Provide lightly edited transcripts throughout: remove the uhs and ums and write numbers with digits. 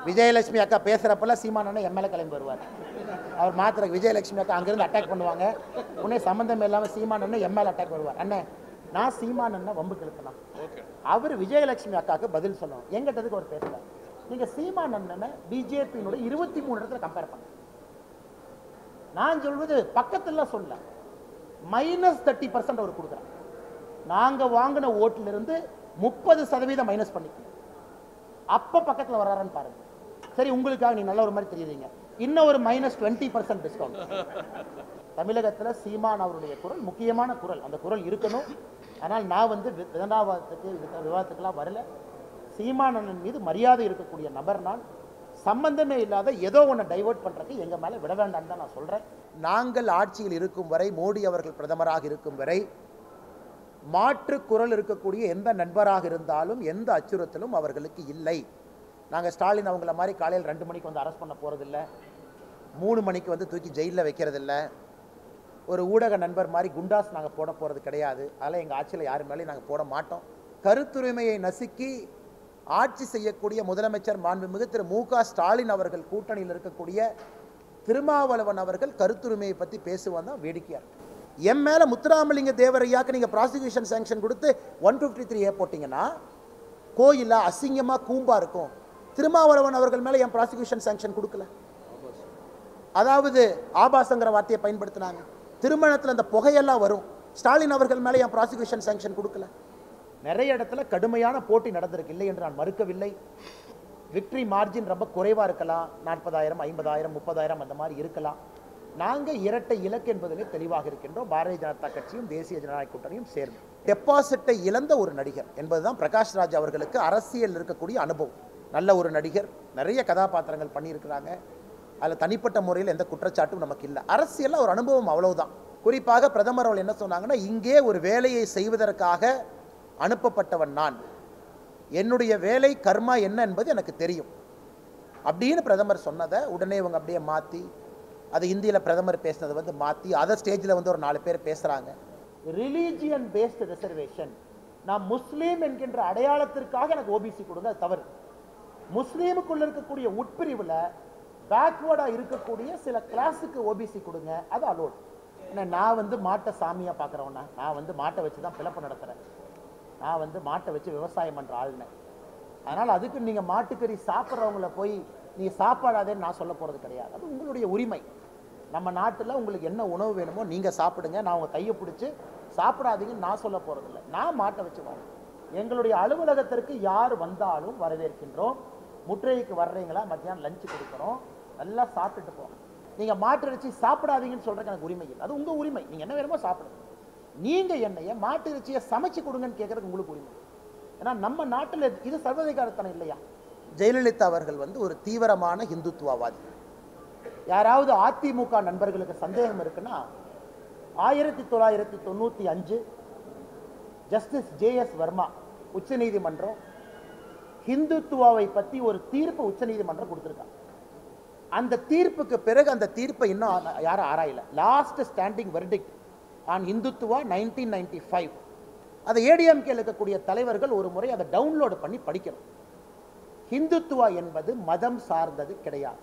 விஜயலட்சுமி அக்கா பேசுகிறப்பெல்லாம் சீமானண்ணன் எம்எல்ஏ கிளம்பி வருவார். அவர் மாத்திர விஜயலட்சுமி அக்கா அங்கேருந்து அட்டாக் பண்ணுவாங்க. உடனே சம்மந்தம் இல்லாமல் சீமானண்ணன் எம்எல்ஏ அட்டாக் வருவார். அண்ணன் நான் சீமானண்ணன் வம்பு கிழக்கலாம், அவர் விஜயலட்சுமி அக்காவுக்கு பதில் சொல்லணும். எங்கிட்டதுக்கு அவர் பேசுகிறார். நீங்கள் சீமானண்ணனை பிஜேபியினுடைய 23 இடத்துல கம்பேர் பண்ண. நான் சொல்வது பக்கத்தில் சொல்ல -30% அவர் கொடுக்குறாங்க. நாங்கள் வாங்கின ஓட்டிலிருந்து 30% மைனஸ் பண்ணிக்கணும். அப்போ பக்கத்தில் வர்றாருன்னு பாருங்க. சரி, உங்களுக்காக நீ நல்ல ஒரு மாதிரி தெரியுறீங்க. இன்னும் ஒரு -20% டிஸ்கவுண்ட். தமிழகத்தில் சீமான் அவருடைய குரல் முக்கியமான குரல். அந்த குரல் இருக்கணும். ஆனால் நான் விவாதத்துக்கெல்லாம் வரல. சீமானன் மீது மரியாதை இருக்கக்கூடிய நபர் நான். சம்பந்தமே இல்லாத ஏதோ ஒன்று டைவர்ட் பண்ணுறதுக்கு எங்கள் மேலே விட வேண்டாம் தான் நான் சொல்கிறேன். நாங்கள் ஆட்சியில் இருக்கும் வரை, மோடி அவர்கள் பிரதமராக இருக்கும் வரை, மாற்று குரல் இருக்கக்கூடிய எந்த நண்பராக இருந்தாலும் எந்த அச்சுறுத்தலும் அவர்களுக்கு இல்லை. நாங்கள் ஸ்டாலின் அவங்கள மாதிரி காலையில் 2 மணிக்கு வந்து அரெஸ்ட் பண்ண போகிறதில்ல, 3 மணிக்கு வந்து தூக்கி ஜெயிலில் வைக்கிறதில்ல, ஒரு ஊடக நண்பர் மாதிரி குண்டாஸ் நாங்கள் போட போகிறது கிடையாது. அதனால் எங்கள் ஆட்சியில் யார் மேலேயும் நாங்கள் போட மாட்டோம். கருத்துரிமையை நசுக்கி ஆட்சி செய்யக்கூடிய முதலமைச்சர் மாண்புமிகு திரு மு.க. ஸ்டாலின் அவர்கள் கூட்டணியில் இருக்கக்கூடிய திருமாவளவன் அவர்கள் கருத்துரிமையை பற்றி பேசுவாங்க தான் வேடிக்கையாக இருக்கு. என் மேலே முத்துராமலிங்க தேவரையாக்கு நீங்கள் ப்ராசிக்யூஷன் சாங்ஷன் கொடுத்து 153A போட்டிங்கன்னா கோயிலா அசிங்கமாக கூம்பா இருக்கும். திருமாவளவன் அவர்கள் மேலே என் ப்ராசிக்யூஷன் சாங்ஷன் கொடுக்கல. அதாவது ஆபாசங்கிற வார்த்தையை பயன்படுத்தினாங்க. திருமணத்தில் அந்த புகையெல்லாம் வரும். ஸ்டாலின் அவர்கள் மேலே என் ப்ராசிக்யூஷன் சாங்ஷன் கொடுக்கல. நிறைய இடத்துல கடுமையான போட்டி நடந்திருக்கு, இல்லை என்று நான் மறுக்கவில்லை. விக்டரி மார்ஜின் ரொம்ப குறைவாக இருக்கலாம். 40,000, 50,000, 30,000 அந்த மாதிரி இருக்கலாம். நாங்கள் இரட்டை இலக்கு என்பதிலே தெளிவாக இருக்கின்றோம். பாரதிய ஜனதா கட்சியும் தேசிய ஜனநாயக கூட்டணியும் சேர்ந்து டெபாசிட்டை இழந்த ஒரு நடிகர் என்பதுதான் பிரகாஷ் ராஜ் அவர்களுக்கு அரசியல் இருக்கக்கூடிய அனுபவம். நல்ல ஒரு நடிகர், நிறைய கதாபாத்திரங்கள் பண்ணியிருக்கிறாங்க. அதில் தனிப்பட்ட முறையில் எந்த குற்றச்சாட்டும் நமக்கு இல்லை. அரசியலில் ஒரு அனுபவம், அவ்வளவுதான். குறிப்பாக பிரதமர் அவர்கள் என்ன சொன்னாங்கன்னா, இங்கே ஒரு வேலையை செய்வதற்காக அனுப்பப்பட்டவன் நான், என்னுடைய வேலை கர்மா என்ன என்பது எனக்கு தெரியும் அப்படின்னு பிரதமர் சொன்னதை உடனே இவங்க அப்படியே மாற்றி, அது இந்தியில் பிரதமர் பேசினதை வந்து மாற்றி, அதை ஸ்டேஜில் வந்து ஒரு 4 பேர் பேசுகிறாங்க. ரிலீஜியன் பேஸ்டு ரிசர்வேஷன், நான் முஸ்லீம் என்கின்ற அடையாளத்திற்காக எனக்கு ஓபிசி கொடுங்க, அது தவறு. முஸ்லீமுக்குள்ள இருக்கக்கூடிய உட்பிரிவில் பேக்வேர்டாக இருக்கக்கூடிய சில கிளாஸுக்கு ஓபிசி கொடுங்க, அது அலோட். ஏன்னா நான் வந்து மாட்டை சாமியாக பார்க்குறவனா, நான் வந்து மாட்டை வச்சு தான் பிளப்பு நடத்துகிறேன், நான் வந்து மாட்டை வச்சு விவசாயம் பண்ணுற ஆளுனேன். அதனால் அதுக்கு நீங்கள் மாட்டுக்கறி சாப்பிட்றவங்கள போய் நீ சாப்பாடாதேன்னு நான் சொல்ல போகிறது கிடையாது. அது உங்களுடைய உரிமை. நம்ம நாட்டில் உங்களுக்கு என்ன உணவு வேணுமோ நீங்கள் சாப்பிடுங்க. நான் உங்கள் கையை பிடிச்சி சாப்பிடாதீங்கன்னு நான் சொல்ல போகிறதில்ல. நான் மாட்டை வச்சு வரேன். எங்களுடைய அலுவலகத்திற்கு யார் வந்தாலும் வரவேற்கின்றோம். முற்றுகைக்கு வர்றீங்களா, மத்தியானம் லஞ்சு கொடுக்குறோம், நல்லா சாப்பிட்டுட்டு போங்க. நீங்கள் மாட்டு இறைச்சி சாப்பிடாதீங்கன்னு சொல்கிறதுக்கு எனக்கு உரிமை இல்லை. அது உங்கள் உரிமை. நீங்கள் என்ன வேணுமோ சாப்பிடுங்க. நீங்கள் என்னைய மாட்டு இறைச்சியை சமைச்சு கொடுங்கன்னு கேட்குறதுக்கு உங்களுக்கு உரிமை. ஏன்னா நம்ம நாட்டில் இது சர்வதிகாரத்தனம் இல்லையா? ஜெயலலிதா அவர்கள் வந்து ஒரு தீவிரமான இந்துத்துவவாதி. யாராவது அதிமுக நண்பர்களுக்கு சந்தேகம் இருக்குன்னா, 1995 ஜஸ்டிஸ் ஜே.எஸ். வர்மா உச்சநீதிமன்றம் ஹிந்துத்துவாவை பற்றி ஒரு தீர்ப்பு உச்சநீதிமன்றம் கொடுத்துருக்காங்க. அந்த தீர்ப்புக்கு பிறகு அந்த தீர்ப்பை இன்னும் யாரும் ஆராயல. Last standing verdict on Hindutva 1995. அதை ஏடிஎம்கேல இருக்கக்கூடிய தலைவர்கள் ஒரு முறை அதை டவுன்லோடு பண்ணி படிக்கணும். ஹிந்துத்துவா என்பது மதம் சார்ந்தது கிடையாது.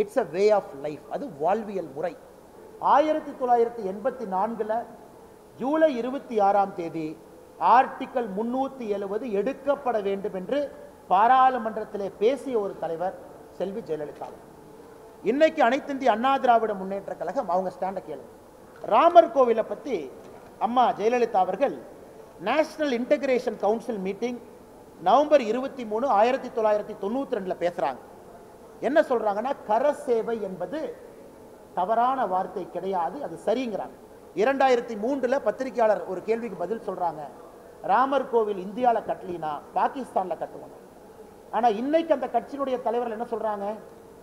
It's a way of life. அது வாழ்வியல் முறை. 1984 ஜூலை 26 ஆர்டிக்கல் 370 எடுக்கப்பட வேண்டும் என்று பாராளுமன்றத்திலே பேசிய ஒரு தலைவர் செல்வி ஜெயலலிதா. இன்னைக்கு அனைத்து இந்திய அண்ணா திராவிட முன்னேற்ற கழகம் அவங்க ஸ்டாண்டை கேளுங்க. ராமர் கோவிலை பற்றி அம்மா ஜெயலலிதா அவர்கள் national integration council meeting November 23, 1992 பேசுறாங்க. என்ன சொல்றாங்கன்னா, கரசேவை என்பது தவறான வார்த்தை கிடையாது, அது சரிங்கிறாங்க. 2003 பத்திரிகையாளர் ஒரு கேள்விக்கு பதில் சொல்றாங்க, ராமர் கோவில் இந்தியாவில் கட்டலினா பாகிஸ்தானில் கட்டுவாங்க. ஆனால் இன்னைக்கு அந்த கட்சியினுடைய தலைவர்கள் என்ன சொல்றாங்க,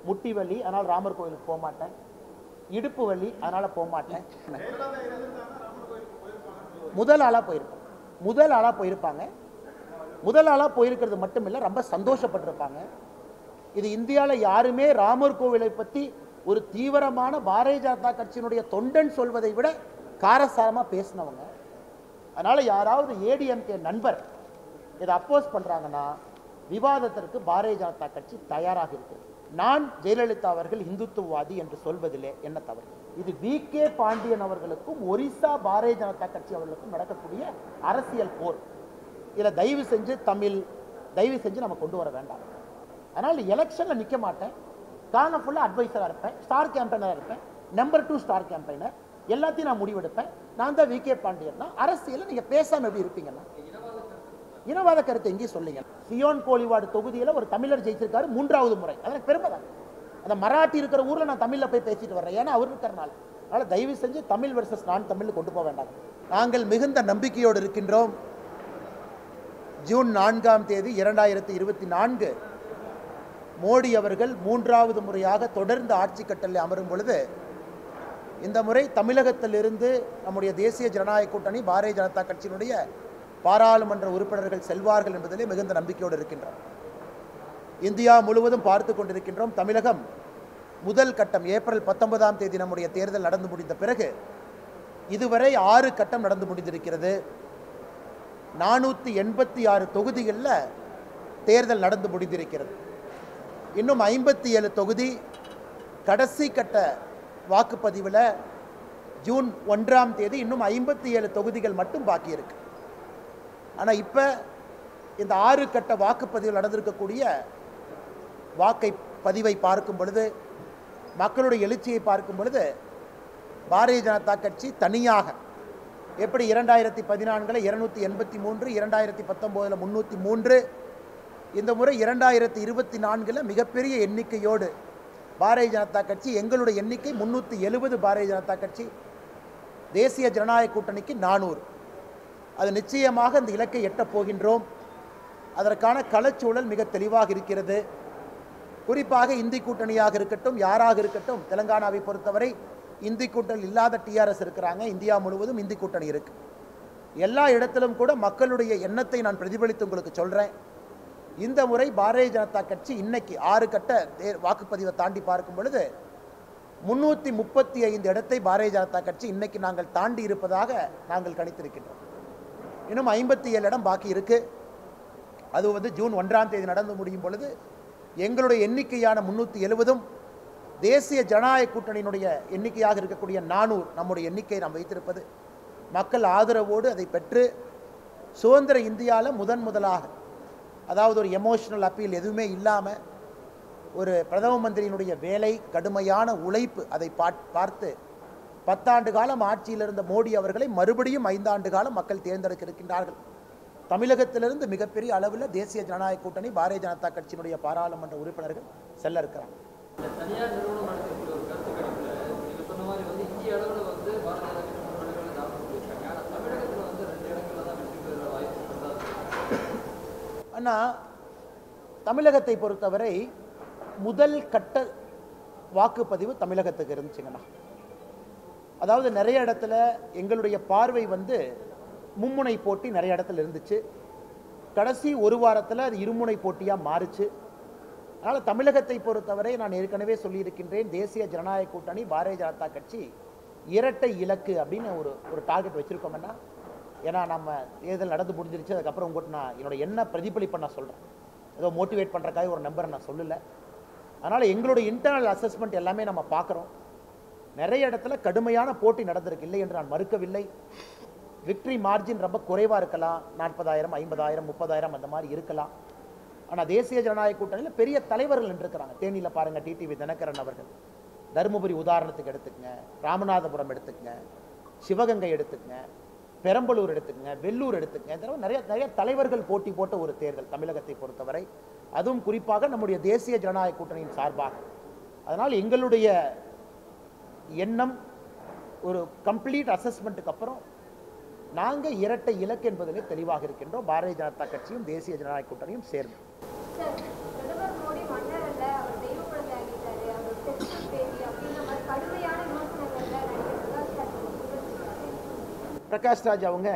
முட்டி வலி அதனால் ராமர் கோவிலுக்கு போக மாட்டேன், இடுப்பு வலி அதனால போக மாட்டேன். முதல் ஆளாக போயிருப்பாங்க. முதல் ஆளாக போயிருக்கிறது மட்டும் இல்லை, ரொம்ப சந்தோஷப்பட்டிருப்பாங்க. இது இந்தியாவில் யாருமே ராமர் கோவிலை பற்றி ஒரு தீவிரமான பாரதிய ஜனதா கட்சியினுடைய தொண்டன் சொல்வதை விட காரசாரமாக பேசினவங்க. அதனால் யாராவது ஏடிஎம்கே நண்பர் இதை அப்போஸ் பண்ணுறாங்கன்னா விவாதத்திற்கு பாரதிய ஜனதா கட்சி தயாராக இருக்கிறது. நான் ஜெயலலிதா அவர்கள் இந்துத்துவவாதி என்று சொல்வதிலே என்ன தவறு? இது வி.கே. பாண்டியன் அவர்களுக்கும் ஒரிசா பாரதிய ஜனதா கட்சி அவர்களுக்கும் நடக்கக்கூடிய அரசியல் போர். இதில் தயவு செஞ்சு நம்ம கொண்டு வர வேண்டாம். அதனால் எலெக்ஷனில் நிற்க மாட்டேன். காரணம் ஃபுல்லாக அட்வைசராக இருப்பேன், ஸ்டார் கேம்பெயினராக இருப்பேன், நம்பர் 2 ஸ்டார் கேம்பெயினர், எல்லாத்தையும் நான் முடிவெடுப்பேன். நான் தான் வி.கே. பாண்டியன் தான். அரசியலில் நீங்கள் பேசாமல் எப்படி இருப்பீங்கன்னா? இனவாத கருத்தை எங்கேயும் சொல்லுங்க. சியோன் கோலிவாடு தொகுதியில் ஒரு தமிழர் ஜெயிச்சிருக்காரு 3வது முறை. அதற்கு பெருமை தான். அந்த மராட்டி இருக்கிற ஊரில் நான் தமிழில் போய் பேசிட்டு வர்றேன், ஏன்னா அவர் இருக்கிறனால. அதனால் தயவு செஞ்சு தமிழ் வெர்சஸ் நான் தமிழ் கொண்டு போக வேண்டாம். நாங்கள் மிகுந்த நம்பிக்கையோடு இருக்கின்றோம். ஜூன் 4ஆம் தேதி 2024 மோடி அவர்கள் 3வது முறையாக தொடர்ந்து ஆட்சி கட்டளை அமரும் பொழுது இந்த முறை தமிழகத்திலிருந்து நம்முடைய தேசிய ஜனநாயக கூட்டணி பாரதிய ஜனதா கட்சியினுடைய பாராளுமன்ற உறுப்பினர்கள் செல்வார்கள் என்பதிலே மிகுந்த நம்பிக்கையோடு இருக்கின்றோம். இந்தியா முழுவதும் பார்த்து கொண்டிருக்கின்றோம். தமிழகம் முதல் கட்டம் ஏப்ரல் 19ஆம் தேதி நம்முடைய தேர்தல் நடந்து முடிந்த பிறகு இதுவரை 6 கட்டம் நடந்து முடிந்திருக்கிறது. 486 தொகுதிகளில் தேர்தல் நடந்து முடிந்திருக்கிறது. இன்னும் 57 தொகுதி கடைசி கட்ட வாக்குப்பதிவில் ஜூன் 1ஆம் தேதி இன்னும் 57 தொகுதிகள் மட்டும் பாக்கி இருக்கு. ஆனால் இப்போ இந்த 6 கட்ட வாக்குப்பதிவில் நடந்திருக்கக்கூடிய பதிவை பார்க்கும் பொழுது, மக்களுடைய எழுச்சியை பார்க்கும் பொழுது, பாரதிய ஜனதா கட்சி தனியாக எப்படி 2014 283, 2019 303, இந்த முறை 2024 மிகப்பெரிய எண்ணிக்கையோடு பாரதிய ஜனதா கட்சி, எங்களுடைய எண்ணிக்கை 370 பாரதிய ஜனதா கட்சி, தேசிய ஜனநாயக கூட்டணிக்கு 400. அது நிச்சயமாக இந்த இலக்கை எட்டப் போகின்றோம். அதற்கான களச்சூழல் மிக தெளிவாக இருக்கிறது. குறிப்பாக இந்தி கூட்டணியாக இருக்கட்டும், யாராக இருக்கட்டும், தெலுங்கானாவை பொறுத்தவரை இந்தி கூட்டணி இல்லாத டிஆர்எஸ் இருக்கிறாங்க. இந்தியா முழுவதும் இந்தி கூட்டணி இருக்கு. எல்லா இடத்திலும் கூட மக்களுடைய எண்ணத்தை நான் பிரதிபலித்து உங்களுக்கு சொல்கிறேன். இந்த முறை பாரதிய ஜனதா கட்சி இன்னைக்கு 6 கட்ட வாக்குப்பதிவை தாண்டி பார்க்கும் பொழுது 335 இடத்தை பாரதிய ஜனதா கட்சி இன்னைக்கு நாங்கள் தாண்டி இருப்பதாக நாங்கள் கணித்திருக்கின்றோம். இன்னும் 57 இடம் பாக்கி இருக்கு. அது ஜூன் 1ஆம் தேதி நடந்து முடியும் பொழுது எங்களுடைய எண்ணிக்கையான 370 தேசிய ஜனநாயக கூட்டணியினுடைய எண்ணிக்கையாக இருக்கக்கூடிய 400 நம்முடைய எண்ணிக்கையை நாம் வைத்திருப்பது மக்கள் ஆதரவோடு அதை பெற்று சுதந்திர இந்தியாவில் முதலாக, அதாவது ஒரு எமோஷனல் அப்பீல் எதுவுமே இல்லாமல், ஒரு பிரதம மந்திரியினுடைய வேலை, கடுமையான உழைப்பு, அதை பார்த்து 10 ஆண்டு காலம் ஆட்சியில் இருந்த மோடி அவர்களை மறுபடியும் 5 ஆண்டு காலம் மக்கள் தேர்ந்தெடுக்க இருக்கின்றார்கள். தமிழகத்திலிருந்து மிகப்பெரிய அளவில் தேசிய ஜனநாயக கூட்டணி பாரதிய ஜனதா கட்சியினுடைய பாராளுமன்ற உறுப்பினர்கள் செல்ல இருக்கிறாங்க. ஆனால் தமிழகத்தை பொறுத்தவரை முதல் கட்ட வாக்குப்பதிவு தமிழகத்துக்கு இருந்துச்சுங்கண்ணா. அதாவது நிறைய இடத்துல எங்களுடைய பார்வை மும்முனை போட்டி நிறைய இடத்துல இருந்துச்சு. கடைசி ஒரு வாரத்தில் அது இருமுனை போட்டியாக மாறுச்சு. அதனால் தமிழகத்தை பொறுத்தவரை நான் ஏற்கனவே சொல்லியிருக்கின்றேன், தேசிய ஜனநாயக கூட்டணி பாரதிய ஜனதா கட்சி இரட்டை இலக்கு அப்படின்னு ஒரு டார்கெட் வச்சுருக்கோம்னா. ஏன்னா நம்ம தேர்தல் நடந்து முடிஞ்சிருச்சு. அதுக்கப்புறம் உங்கள்கிட்ட நான் என்னோட என்ன பிரதிபலிப்பை நான் சொல்கிறேன். ஏதோ மோட்டிவேட் பண்ணுறக்காக ஒரு நம்பரை நான் சொல்லலை. அதனால் எங்களுடைய இன்டர்னல் அசஸ்மெண்ட் எல்லாமே நம்ம பார்க்குறோம். நிறைய இடத்துல கடுமையான போட்டி நடந்திருக்கு, இல்லை என்று நான் மறுக்கவில்லை. விக்ட்ரி மார்ஜின் ரொம்ப குறைவாக இருக்கலாம், 40,000, 50,000, 30,000 அந்த மாதிரி இருக்கலாம். ஆனால் தேசிய ஜனநாயக கூட்டணியில் பெரிய தலைவர்கள் நின்றுருக்கிறாங்க. தேனியில் பாருங்கள், டிடிவி தினகரன் அவர்கள். தருமபுரி உதாரணத்துக்கு எடுத்துக்கங்க, ராமநாதபுரம் எடுத்துக்கங்க, சிவகங்கை எடுத்துக்கங்க, பெரம்பலூர் எடுத்துக்கங்க, வெள்ளூர் எடுத்துக்கங்க. நிறைய தலைவர்கள் போட்டி போட்ட ஒரு தேர்தல் தமிழகத்தை பொறுத்தவரை, அதுவும் குறிப்பாக நம்முடைய தேசிய ஜனநாயக கூட்டணியின் சார்பாக. அதனால் எங்களுடைய எண்ணம் ஒரு கம்ப்ளீட் அசஸ்மெண்ட்டுக்கு அப்புறம் நாங்கள் இரட்டை இலக்கு என்பதிலே தெளிவாக இருக்கின்றோம். பாரதிய ஜனதா கட்சியும் தேசிய ஜனநாயக கூட்டணியும் சேர்ந்து. பிரகாஷ் ராஜ் அவங்க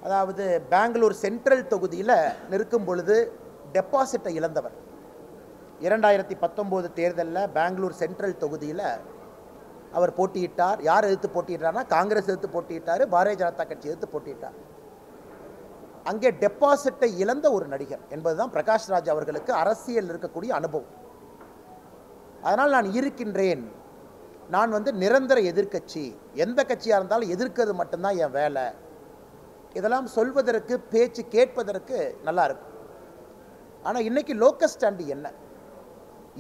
அதாவது பெங்களூர் சென்ட்ரல் தொகுதியில் நிற்கும் பொழுது டெபாசிட்டை இழந்தவர். 2019 தேர்தலில் பெங்களூர் சென்ட்ரல் தொகுதியில் அவர் போட்டியிட்டார். யார் எதிர்த்து போட்டியிட்டார்னா காங்கிரஸ் எதிர்த்து போட்டியிட்டார், பாரதிய ஜனதா கட்சி எதிர்த்து போட்டியிட்டார். அங்கே டெபாசிட்டை இழந்த ஒரு நடிகர் என்பதுதான் பிரகாஷ் ராஜ் அவர்களுக்கு அரசியல் இருக்கக்கூடிய அனுபவம். அதனால் நான் இருக்கின்றேன், நான் நிரந்தர எதிர்க்கட்சி, எந்த கட்சியாக இருந்தாலும் எதிர்க்கிறது மட்டும்தான் என் வேலை, இதெல்லாம் சொல்வதற்கு பேச்சு கேட்பதற்கு நல்லா இருக்கும். ஆனால் இன்னைக்கு லோக்கல் ஸ்டாண்டு என்ன,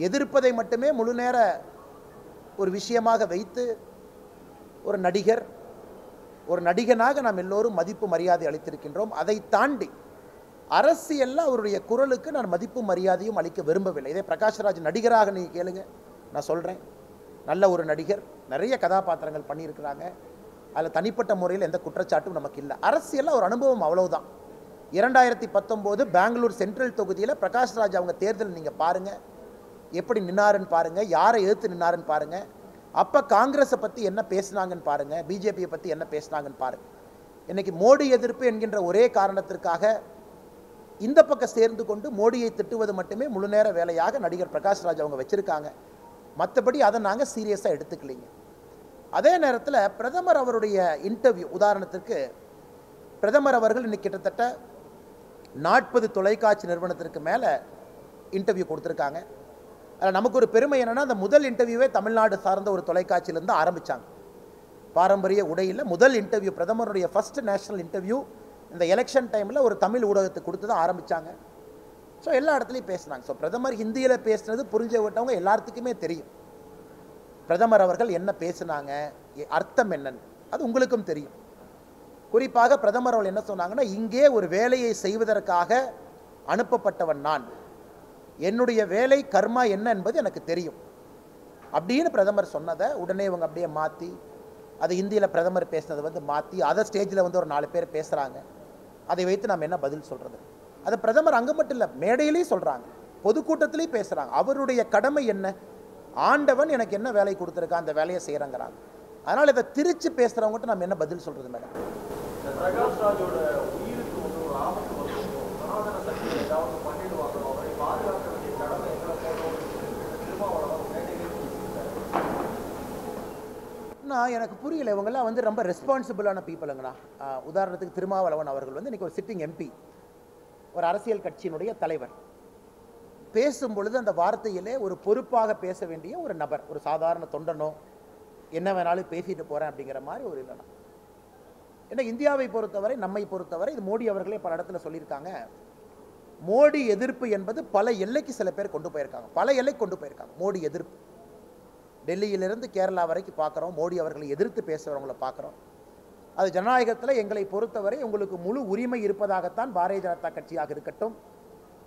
எதிர்ப்பதை மட்டுமே முழு நேர ஒரு விஷயமாக வைத்து ஒரு நடிகர், ஒரு நடிகனாக நாம் எல்லோரும் மதிப்பு மரியாதை அளித்திருக்கின்றோம். அதை தாண்டி அரசியலில் அவருடைய குரலுக்கு நான் மதிப்பு மரியாதையும் அளிக்க விரும்பவில்லை. இதே பிரகாஷ்ராஜ் நடிகராக நீங்கள் கேளுங்க, நான் சொல்கிறேன், நல்ல ஒரு நடிகர், நிறைய கதாபாத்திரங்கள் பண்ணியிருக்கிறாங்க, அதில் தனிப்பட்ட முறையில் எந்த குற்றச்சாட்டும் நமக்கு இல்லை. அரசியலில் ஒரு அனுபவம் அவ்வளவுதான். 2019 பெங்களூர் சென்ட்ரல் தொகுதியில் பிரகாஷ்ராஜ் அவங்க தேர்தல் நீங்கள் பாருங்கள், எப்படி நின்னாருன்னு பாருங்கள், யாரை எதிர்த்து நின்னாருன்னு பாருங்கள், அப்போ காங்கிரஸை பற்றி என்ன பேசினாங்கன்னு பாருங்கள், பிஜேபியை பற்றி என்ன பேசினாங்கன்னு பாருங்கள். இன்றைக்கி மோடி எதிர்ப்பு என்கின்ற ஒரே காரணத்திற்காக இந்த பக்கம் சேர்ந்து கொண்டு மோடியை திட்டுவது மட்டுமே முழு நேர வேலையாக நடிகர் பிரகாஷ்ராஜ் அவங்க வச்சுருக்காங்க. மற்றபடி அதை நாங்கள் சீரியஸாக எடுத்துக்கலிங்க. அதே நேரத்தில் பிரதமர் அவருடைய இன்டர்வியூ, உதாரணத்திற்கு பிரதமர் அவர்கள் இன்னைக்கு கிட்டத்தட்ட 40 தொலைக்காட்சி நிறுவனத்திற்கு மேலே இன்டர்வியூ கொடுத்துருக்காங்க. அதில் நமக்கு ஒரு பெருமை என்னென்னா, அந்த முதல் இன்டர்வியூவே தமிழ்நாடு சார்ந்த ஒரு தொலைக்காட்சியிலேருந்து ஆரம்பித்தாங்க. பாரம்பரிய உடையில் முதல் இன்டர்வியூ, பிரதமருடைய ஃபர்ஸ்ட் நேஷனல் இன்டர்வியூ இந்த எலெக்ஷன் டைமில் ஒரு தமிழ் ஊடகத்துக்கு கொடுத்து தான் ஆரம்பித்தாங்க. ஸோ எல்லா இடத்துலையும் பேசினாங்க. ஸோ பிரதமர் ஹிந்தியில் பேசுனது புரிஞ்ச விட்டவங்க எல்லாத்துக்குமே தெரியும் பிரதமர் அவர்கள் என்ன பேசினாங்க, அர்த்தம் என்னன்னு, அது உங்களுக்கும் தெரியும். குறிப்பாக பிரதமர் அவர்கள் என்ன சொன்னாங்கன்னா, இங்கே ஒரு வேலையை செய்வதற்காக அனுப்பப்பட்டவன் நான், என்னுடைய வேலை கர்மா என்ன என்பது எனக்கு தெரியும் அப்படின்னு பிரதமர் சொன்னதை உடனே இவங்க அப்படியே மாற்றி, அது ஹிந்தியில் பிரதமர் பேசினதை மாற்றி அதை ஸ்டேஜில் ஒரு 4 பேர் பேசுகிறாங்க. அதை வைத்து நாம் என்ன பதில் சொல்கிறது? அது பிரதமர் அங்கே மட்டும் இல்லை, மேடையிலேயும் சொல்கிறாங்க, பொதுக்கூட்டத்திலையும் பேசுகிறாங்க. அவருடைய கடமை என்ன, ஆண்டவன் எனக்கு என்ன வேலை கொடுத்துருக்கா, அந்த வேலையை செய்கிறேங்கிறாங்க. அதனால் இதை திரிச்சு பேசுகிறவங்ககிட்ட நம்ம என்ன பதில் சொல்கிறது மேடம்? பிரகாஷ் ராஜோட உயிருக்கு ஒரு ஆபத்து வரும், சனாதன சக்தி ஏதாவது பண்ணிடுவாங்க, அவரை பாதுகாக்க வேண்டிய கடமை எங்களை திருமாவளவன் மேடையில் நான் எனக்கு புரியல, இவங்கெல்லாம் ரொம்ப ரெஸ்பான்சிபிளான பீப்புளுங்கண்ணா. உதாரணத்துக்கு திருமாவளவன் அவர்கள் இன்றைக்கி ஒரு சிட்டிங் எம்பி, ஒரு அரசியல் கட்சியினுடைய தலைவர், பேசும்பொழுது அந்த வார்த்தையிலே ஒரு பொறுப்பாக பேச வேண்டிய ஒரு நபர், ஒரு சாதாரண தொண்டனோ என்ன வேணாலும் பேசிட்டு போகிறேன் அப்படிங்கிற மாதிரி ஒரு இல்லைனா. ஏன்னா இந்தியாவை பொறுத்தவரை, நம்மை பொறுத்தவரை, இது மோடி அவர்களே பல இடத்துல சொல்லியிருக்காங்க, மோடி எதிர்ப்பு என்பது பல எல்லைக்கு சில பேர் கொண்டு போயிருக்காங்க, பல எல்லைக்கு கொண்டு போயிருக்காங்க மோடி எதிர்ப்பு. டெல்லியிலிருந்து கேரளா வரைக்கும் பார்க்குறோம், மோடி அவர்களை எதிர்த்து பேசுகிறவங்களை பார்க்குறோம். அது ஜனநாயகத்தில் எங்களை பொறுத்தவரை உங்களுக்கு முழு உரிமை இருப்பதாகத்தான் பாரதிய ஜனதா கட்சியாக இருக்கட்டும்,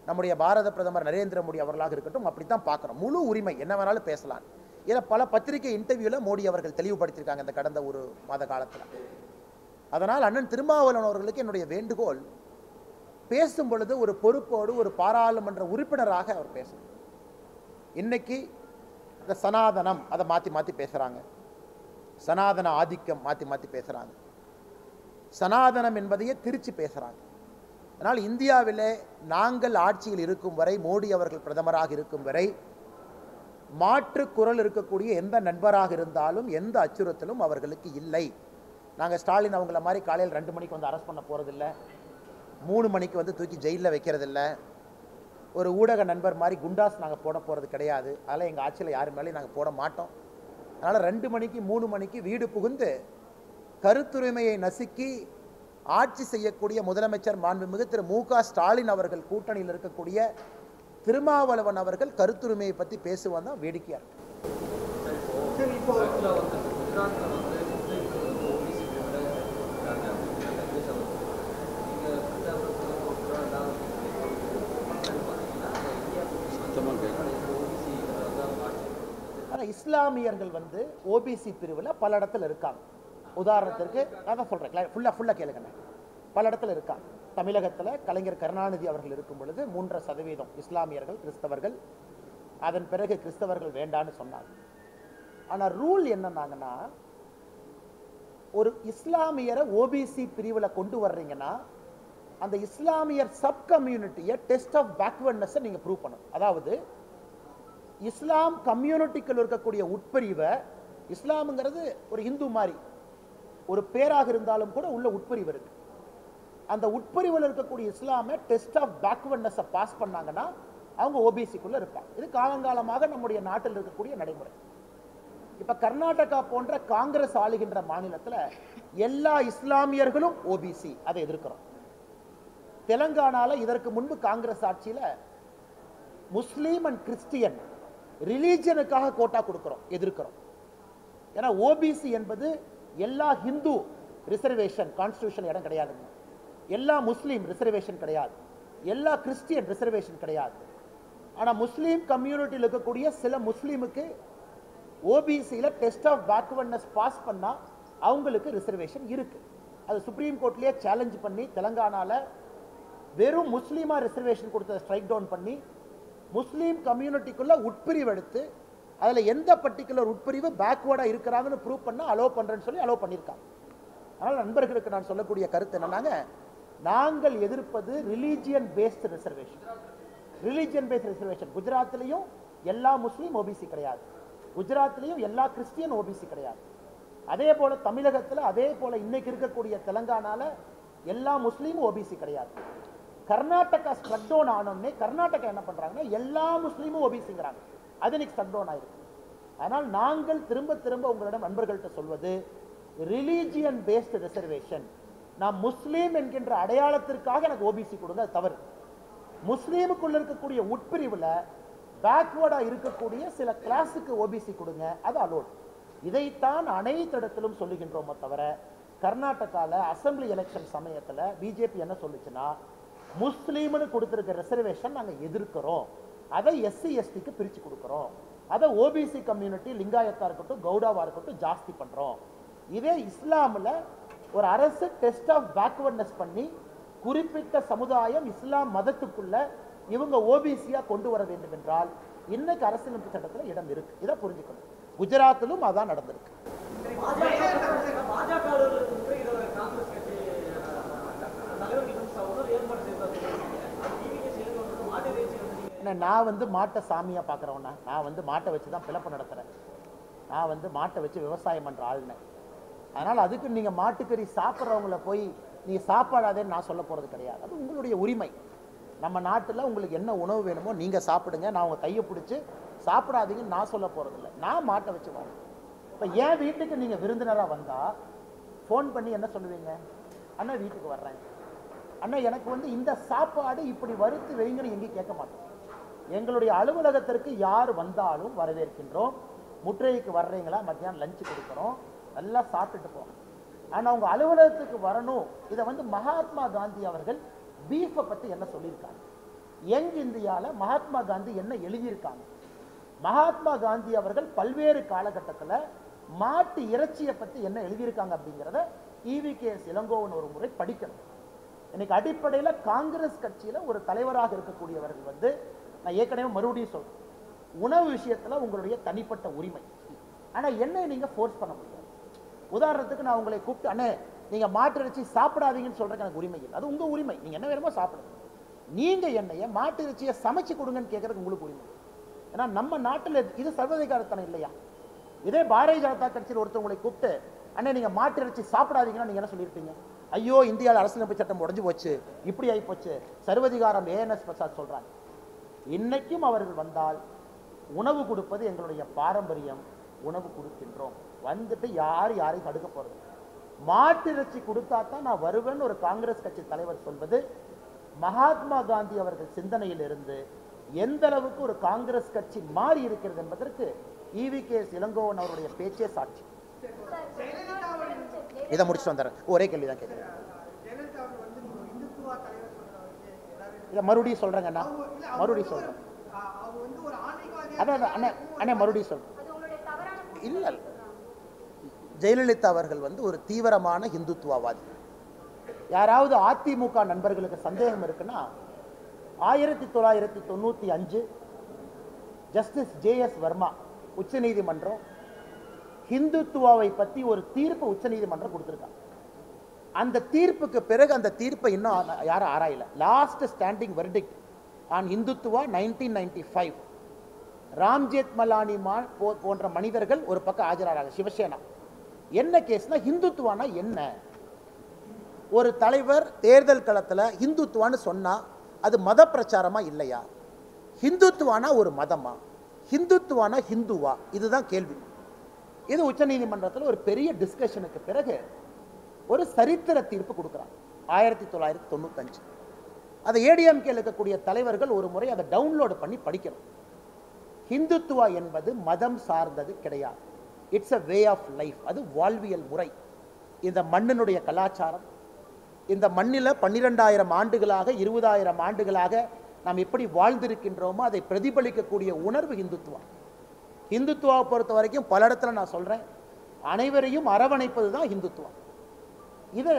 நம்முடைய பாரத பிரதமர் நரேந்திர மோடி அவர்களாக இருக்கட்டும், அப்படித்தான் பார்க்குறோம். முழு உரிமை, என்ன வேணாலும் பேசலாம். இதில் பல பத்திரிகை இன்டர்வியூவில் மோடி அவர்கள் தெளிவுபடுத்தியிருக்காங்க இந்த கடந்த ஒரு மாத காலத்தில். அதனால் அண்ணன் திருமாவளவன் அவர்களுக்கு என்னுடைய வேண்டுகோள், பேசும் பொழுது ஒரு பொறுப்போடு ஒரு பாராளுமன்ற உறுப்பினராக அவர் பேசணும். இன்னைக்கு இந்த சனாதனம் அதை மாற்றி மாற்றி பேசுகிறாங்க, சனாதன ஆதிக்கம் மாற்றி மாற்றி பேசுகிறாங்க, சனாதனம் என்பதையே திருச்சி பேசுகிறாங்க. அதனால் இந்தியாவிலே நாங்கள் ஆட்சியில் இருக்கும் வரை, மோடி அவர்கள் பிரதமராக இருக்கும் வரை, மாற்று குரல் இருக்கக்கூடிய எந்த நண்பராக இருந்தாலும் எந்த அச்சுறுத்தலும் அவர்களுக்கு இல்லை. நாங்கள் ஸ்டாலின் அவங்கள மாதிரி காலையில் 2 மணிக்கு அரெஸ்ட் பண்ண போகிறதில்ல, 3 மணிக்கு தூக்கி ஜெயிலில் வைக்கிறதில்ல, ஒரு ஊடக நண்பர் மாதிரி குண்டாஸ் நாங்கள் போட போகிறது கிடையாது. அதனால் எங்கள் ஆட்சியில் யார் மேலேயும் நாங்கள் போட மாட்டோம். அதனால் 2 மணிக்கு 3 மணிக்கு வீடு புகுந்து கருத்துரிமையை நசுக்கி ஆட்சி செய்யக்கூடிய முதலமைச்சர் மாண்புமிகு திரு மு.க. ஸ்டாலின் அவர்கள் கூட்டணியில் இருக்கக்கூடிய திருமாவளவன் அவர்கள் கருத்துரிமையை பற்றி பேசுவது தான் வேடிக்கையாக இருக்கு. ஆனால் இஸ்லாமியர்கள் ஓபிசி பிரிவில் பல இடத்துல இருக்காங்க. உதாரணத்திற்கு நான் தான் சொல்கிறேன், ஃபுல்லாக கேளுங்க, பல இடத்துல இருக்காங்க. தமிழகத்தில் கலைஞர் கருணாநிதி அவர்கள் இருக்கும் பொழுது 3.5% இஸ்லாமியர்கள், கிறிஸ்தவர்கள், அதன் பிறகு கிறிஸ்தவர்கள் வேண்டான்னு சொன்னாங்க. ஆனால் ரூல் என்னன்னாங்கன்னா, ஒரு இஸ்லாமியரை ஓபிசி பிரிவில் கொண்டு வர்றீங்கன்னா அந்த இஸ்லாமியர் சப் கம்யூனிட்டியை டெஸ்ட் ஆஃப் பேக்வர்ட்னஸை நீங்கள் ப்ரூவ் பண்ணணும். அதாவது இஸ்லாம் கம்யூனிட்டிக்குள் இருக்கக்கூடிய உட்பிரிவை, இஸ்லாமுங்கிறது ஒரு இந்து மாதிரி ஒரு பேராக இருந்தாலும் கூட உள்ள உட்பிரிவு இருக்கு. அந்த உட்பிரிவில் இருக்கக்கூடிய இஸ்லாமை டெஸ்ட் ஆஃப் பேக்வர்ட்னஸை பாஸ் பண்ணாங்கன்னா அவங்க ஓபிசிக்குள்ள இருப்பாங்க. இது காலங்காலமாக நம்முடைய நாட்டில் இருக்கக்கூடிய நடைமுறை. இப்ப கர்நாடகா போன்ற காங்கிரஸ் ஆளுகின்ற மாநிலத்தில் எல்லா இஸ்லாமியர்களும் ஓபிசி, அதை எதிர்க்கிறோம். தெலங்கானால இதற்கு முன்பு காங்கிரஸ் ஆட்சியில் முஸ்லீம் அண்ட் கிறிஸ்டியன் ரிலீஜனுக்காக கோட்டா கொடுக்கிறோம், எதிர்க்கிறோம். ஏன்னா ஓபிசி என்பது எல்லா ஹிந்து ரிசர்வேஷன் கான்ஸ்டிடியூஷன் இடம் கிடையாதுங்க, எல்லா முஸ்லீம் ரிசர்வேஷன் கிடையாது, எல்லா கிறிஸ்டியன் ரிசர்வேஷன் கிடையாது. ஆனால் முஸ்லீம் கம்யூனிட்டியில் இருக்கக்கூடிய சில முஸ்லீமுக்கு ஓபிசியில் டெஸ்ட் ஆஃப் பேக்வர்ட்னஸ் பாஸ் பண்ணால் அவங்களுக்கு ரிசர்வேஷன் இருக்கு. அது சுப்ரீம் கோர்ட்லேயே சேலஞ்ச் பண்ணி தெலங்கானால வெறும் முஸ்லீமாக ரிசர்வேஷன் கொடுத்ததை ஸ்ட்ரைக் டவுன் பண்ணி முஸ்லீம் கம்யூனிட்டிக்குள்ள உட்பிரிவு எடுத்து அதில் எந்த பர்டிகுலர் உட்பிரிவு பேக்வேர்டாக இருக்கிறாங்கன்னு ப்ரூவ் பண்ணால் அலோவ் பண்ணுறேன்னு சொல்லி அலோவ் பண்ணியிருக்காங்க. அதனால் நண்பர்களுக்கு நான் சொல்லக்கூடிய கருத்து என்னன்னாங்க, நாங்கள் எதிர்ப்பது religion based reservation. Religion based reservation குஜராத்லையும் எல்லா முஸ்லீம் ஓபிசி கிடையாது, குஜராத்லையும் எல்லா கிறிஸ்டியன் ஓபிசி கிடையாது. அதே போல தமிழகத்தில், அதே போல இன்னைக்கு இருக்கக்கூடிய தெலங்கானால எல்லா முஸ்லீமும் ஓபிசி கிடையாது. கர்நாடகா ஸ்ட்ரக் டவுன் ஆனோடனே கர்நாடகா என்ன பண்றாங்கன்னா எல்லா முஸ்லீமும் ஓபிசிங்கிறாங்க, அது இன்னைக்கு ஸ்ட்ரக் டவுன் ஆயிருக்கு. ஆனால் நாங்கள் திரும்ப திரும்ப உங்களிடம் நண்பர்கள்ட்ட சொல்வது ரிலீஜியன் பேஸ்டு ரிசர்வேஷன். நான் முஸ்லீம் என்கின்ற அடையாளத்திற்காக எனக்கு ஓபிசி கொடுங்க, அது தவறு. முஸ்லீமுக்குள்ள இருக்கக்கூடிய உட்பிரிவில் பேக்வேர்டா இருக்கக்கூடிய சில கிளாஸுக்கு ஓபிசி கொடுங்க, அது அலோட். இதைத்தான் அனைத்து இடத்திலும் சொல்லுகின்றோமோ தவிர கர்நாடகாவில் அசம்பிளி எலெக்ஷன் சமயத்தில் பிஜேபி என்ன சொல்லுச்சுன்னா முஸ்லீம்னு கொடுத்துருக்க ரிசர்வேஷன் நாங்கள் எதிர்க்கிறோம், அதை எஸ்சி எஸ்டிக்கு பிரித்து கொடுக்குறோம், அதை ஓபிசி கம்யூனிட்டி லிங்காயத்தா இருக்கட்டும் கவுடாவா இருக்கட்டும் ஜாஸ்தி பண்ணுறோம். இதே இஸ்லாமில் ஒரு அரசு டெஸ்ட் ஆஃப் பேக்வர்ட்னஸ் பண்ணி குறிப்பிட்ட சமுதாயம் இஸ்லாம் மதத்துக்குள்ள இவங்க ஓபிசியா கொண்டு வர வேண்டும் என்றால் இன்னைக்கு அரசியலமைப்பு சட்டத்தில் இடம் இருக்கு, இதை புரிஞ்சுக்கணும். குஜராத்திலும் அதான் நடந்திருக்கு. நான் வந்து மாட்டை சாமியா பார்க்குறவனா, நான் வந்து மாட்டை வச்சு தான் பிளப்பு நடத்துறேன், நான் வந்து மாட்டை வச்சு விவசாயம் பண்ற ஆளுனேன். அதனால் அதுக்கு நீங்க மாட்டுக்கறி சாப்பிட்றவங்கள போய் நீ சாப்பாடாதேன்னு நான் சொல்ல போறது கிடையாது, அது உங்களுடைய உரிமை. நம்ம நாட்டில் உங்களுக்கு என்ன உணவு வேணுமோ நீங்கள் சாப்பிடுங்க, நான் உங்கள் கையை பிடிச்சி சாப்பிடாதீங்கன்னு நான் சொல்ல போகிறதில்ல, நான் மாட்டை வச்சு வாங்க. இப்போ என் வீட்டுக்கு நீங்கள் விருந்தினராக வந்தால் ஃபோன் பண்ணி என்ன சொல்லுவீங்க, அண்ணா வீட்டுக்கு வர்றேன், அண்ணா எனக்கு வந்து இந்த சாப்பாடு இப்படி வறுத்து வைங்கன்னு எங்கேயும் கேட்க மாட்டோம். எங்களுடைய அலுவலகத்திற்கு யார் வந்தாலும் வரவேற்கின்றோம், முற்றுகைக்கு வர்றீங்களா, மத்தியானம் லஞ்சு கொடுக்குறோம், நல்லா சாப்பிட்டுட்டு போங்க. ஆனால் உங்கள் அலுவலகத்துக்கு வரணும். இதை வந்து மகாத்மா காந்தி அவர்கள் பீஃபை பற்றி என்ன சொல்லியிருக்காங்க, யங் இந்தியாவில் மகாத்மா காந்தி என்ன எழுதியிருக்காங்க, மகாத்மா காந்தி அவர்கள் பல்வேறு காலகட்டத்தில் மாட்டு இறைச்சியை பற்றி என்ன எழுதியிருக்காங்க அப்படிங்கிறத ஈவிகேஎஸ் இளங்கோவன் ஒரு முறை படிக்கணும். இன்னைக்கு அடிப்படையில் காங்கிரஸ் கட்சியில் ஒரு தலைவராக இருக்கக்கூடியவர்கள் வந்து, நான் ஏற்கனவே மறுபடியும் சொல்றேன், உணவு விஷயத்தில் உங்களுடைய தனிப்பட்ட உரிமை, ஆனால் என்ன நீங்கள் ஃபோர்ஸ் பண்ண முடியாது. உதாரணத்துக்கு நான் உங்களை கூப்பிட்டு அண்ணே நீங்கள் மாட்டு இறைச்சி சாப்பிடாதீங்கன்னு சொல்கிறேன், எனக்கு உரிமை இல்லை, அது உங்கள் உரிமை, நீங்கள் என்ன வேணுமோ சாப்பிடுங்க. நீங்கள் என்னைய மாட்டு இறைச்சியை சமைச்சு கொடுங்கன்னு கேட்குறதுக்கு உங்களுக்கு உரிமை. ஏன்னா நம்ம நாட்டில் இது சர்வதிகாரத்தனம் இல்லையா? இதே பாரதிய ஜனதா கட்சியில் ஒருத்தவங்களை கூப்பிட்டு அண்ணே நீங்கள் மாட்டு இறைச்சி சாப்பிடாதீங்கன்னா நீங்கள் என்ன சொல்லியிருப்பீங்க, ஐயோ இந்தியாவில் அரசியலமைப்பு சட்டம் உடஞ்சு போச்சு, இப்படி ஆகி போச்சு, சர்வதிகாரம் ஏஎன்எஸ் பிரசாத் சொல்கிறாங்க. இன்னைக்கும் அவர்கள் வந்தால் உணவு கொடுப்பது எங்களுடைய பாரம்பரியம், உணவு கொடுக்கின்றோம், வந்துட்டு யாரையும் தடுக்க போகிறது. மாட்டு இறைச்சி கொடுத்தா தான் நான் வருவேன்னு ஒரு காங்கிரஸ் கட்சி தலைவர் சொல்வது மகாத்மா காந்தி அவர்கள் சிந்தனையில் இருந்து எந்த அளவுக்கு ஒரு காங்கிரஸ் கட்சி மாறி இருக்கிறது என்பதற்கு ஈவிகேஎஸ் இளங்கோவன் அவருடைய பேச்சே சாட்சி. இதை முடிச்சுட்டு வந்தார், ஒரே கேள்வி தான் கேட்குறேன், இதை மறுபடியும் சொல்றேங்கண்ணா, மறுபடியும் சொல்றேன், அதான் அண்ணே அண்ணே மறுபடியும் சொல்றேன். இல்லை, ஜெயலலிதா அவர்கள் வந்து ஒரு தீவிரமான இந்துத்துவவாதி. யாராவது அதிமுக நண்பர்களுக்கு சந்தேகம் இருக்குன்னா 1995 ஜஸ்டிஸ் ஜேஎஸ் வர்மா உச்சநீதிமன்றம் ஹிந்துத்துவாவை பற்றி ஒரு தீர்ப்பு உச்சநீதிமன்றம் கொடுத்துருக்காங்க. அந்த தீர்ப்புக்கு பிறகு அந்த தீர்ப்பை இன்னும் யாரும் ஆராயல. Last standing verdict on Hindutva 1995. Ramjeth Malani போன்ற மனிதர்கள் ஒரு பக்கம் ஆஜராகிறாங்க, சிவசேனா. என்ன கேஸ்னா, ஹிந்துத்துவானா என்ன, ஒரு தலைவர் தேர்தல் களத்தில் ஹிந்துத்துவான்னு சொன்னால் அது மத பிரச்சாரமா இல்லையா? ஹிந்துத்துவானா ஒரு மதமா? ஹிந்துத்துவானா ஹிந்துவா? இதுதான் கேள்வி. இது உச்சநீதிமன்றத்தில் ஒரு பெரிய டிஸ்கஷனுக்கு பிறகு ஒரு சரித்திர தீர்ப்பு கொடுக்குறாங்க 1995. அதை ஏடிஎம்கேல இருக்கக்கூடிய தலைவர்கள் ஒரு முறை அதை டவுன்லோடு பண்ணி படிக்கணும். ஹிந்துத்துவா என்பது மதம் சார்ந்தது கிடையாது. It's a way of life. அது வாழ்வியல் முறை. இந்த மண்ணினுடைய கலாச்சாரம், இந்த மண்ணில் 12,000 ஆண்டுகளாக 20,000 ஆண்டுகளாக நாம் எப்படி வாழ்ந்திருக்கின்றோமோ அதை பிரதிபலிக்கக்கூடிய உணர்வு ஹிந்துத்துவா. ஹிந்துத்துவாவை பொறுத்த வரைக்கும் பல இடத்துல நான் சொல்கிறேன், அனைவரையும் அரவணைப்பது தான் ஹிந்துத்துவா. இதை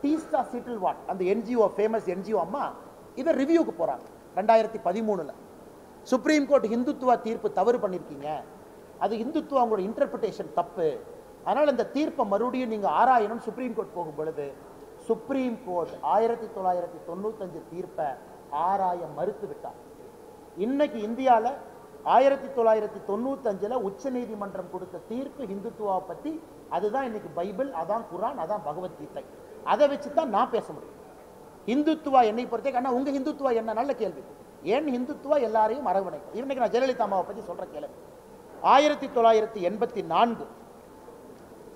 டீஸ்டா சிட்டில்வாட் அந்த என்ஜிஓ, ஃபேமஸ் என்ஜிஓ அம்மா இதை ரிவ்யூக்கு போகிறாங்க 2013. சுப்ரீம் கோர்ட் ஹிந்துத்துவா தீர்ப்பு தவறு பண்ணியிருக்கீங்க, அது ஹிந்துத்துவா உங்களோட இன்டர்பிரிட்டேஷன் தப்பு, அதனால் இந்த தீர்ப்பை மறுபடியும் நீங்கள் ஆராயணும் சுப்ரீம் கோர்ட் போகும் பொழுது சுப்ரீம் கோர்ட் 1995 தீர்ப்பை ஆராய மறுத்து விட்டார். இன்னைக்கு இந்தியாவில் 1995 உச்ச நீதிமன்றம் கொடுத்த தீர்ப்பு ஹிந்துத்துவாவை பற்றி, அதுதான் இன்னைக்கு பைபிள், அதான் குரான், அதான் பகவத்கீதை. அதை வச்சு தான் நான் பேச முடியும். ஹிந்துத்துவா என்னை பொறுத்தே, ஆனால் உங்க ஹிந்துத்துவா என்ன? நல்ல கேள்வி. ஏன் ஹிந்துத்துவா எல்லாரையும் அரவணைக்கும். இன்னைக்கு நான் ஜெயலலிதா அம்மாவை பற்றி சொல்ற கேள்வி. 1984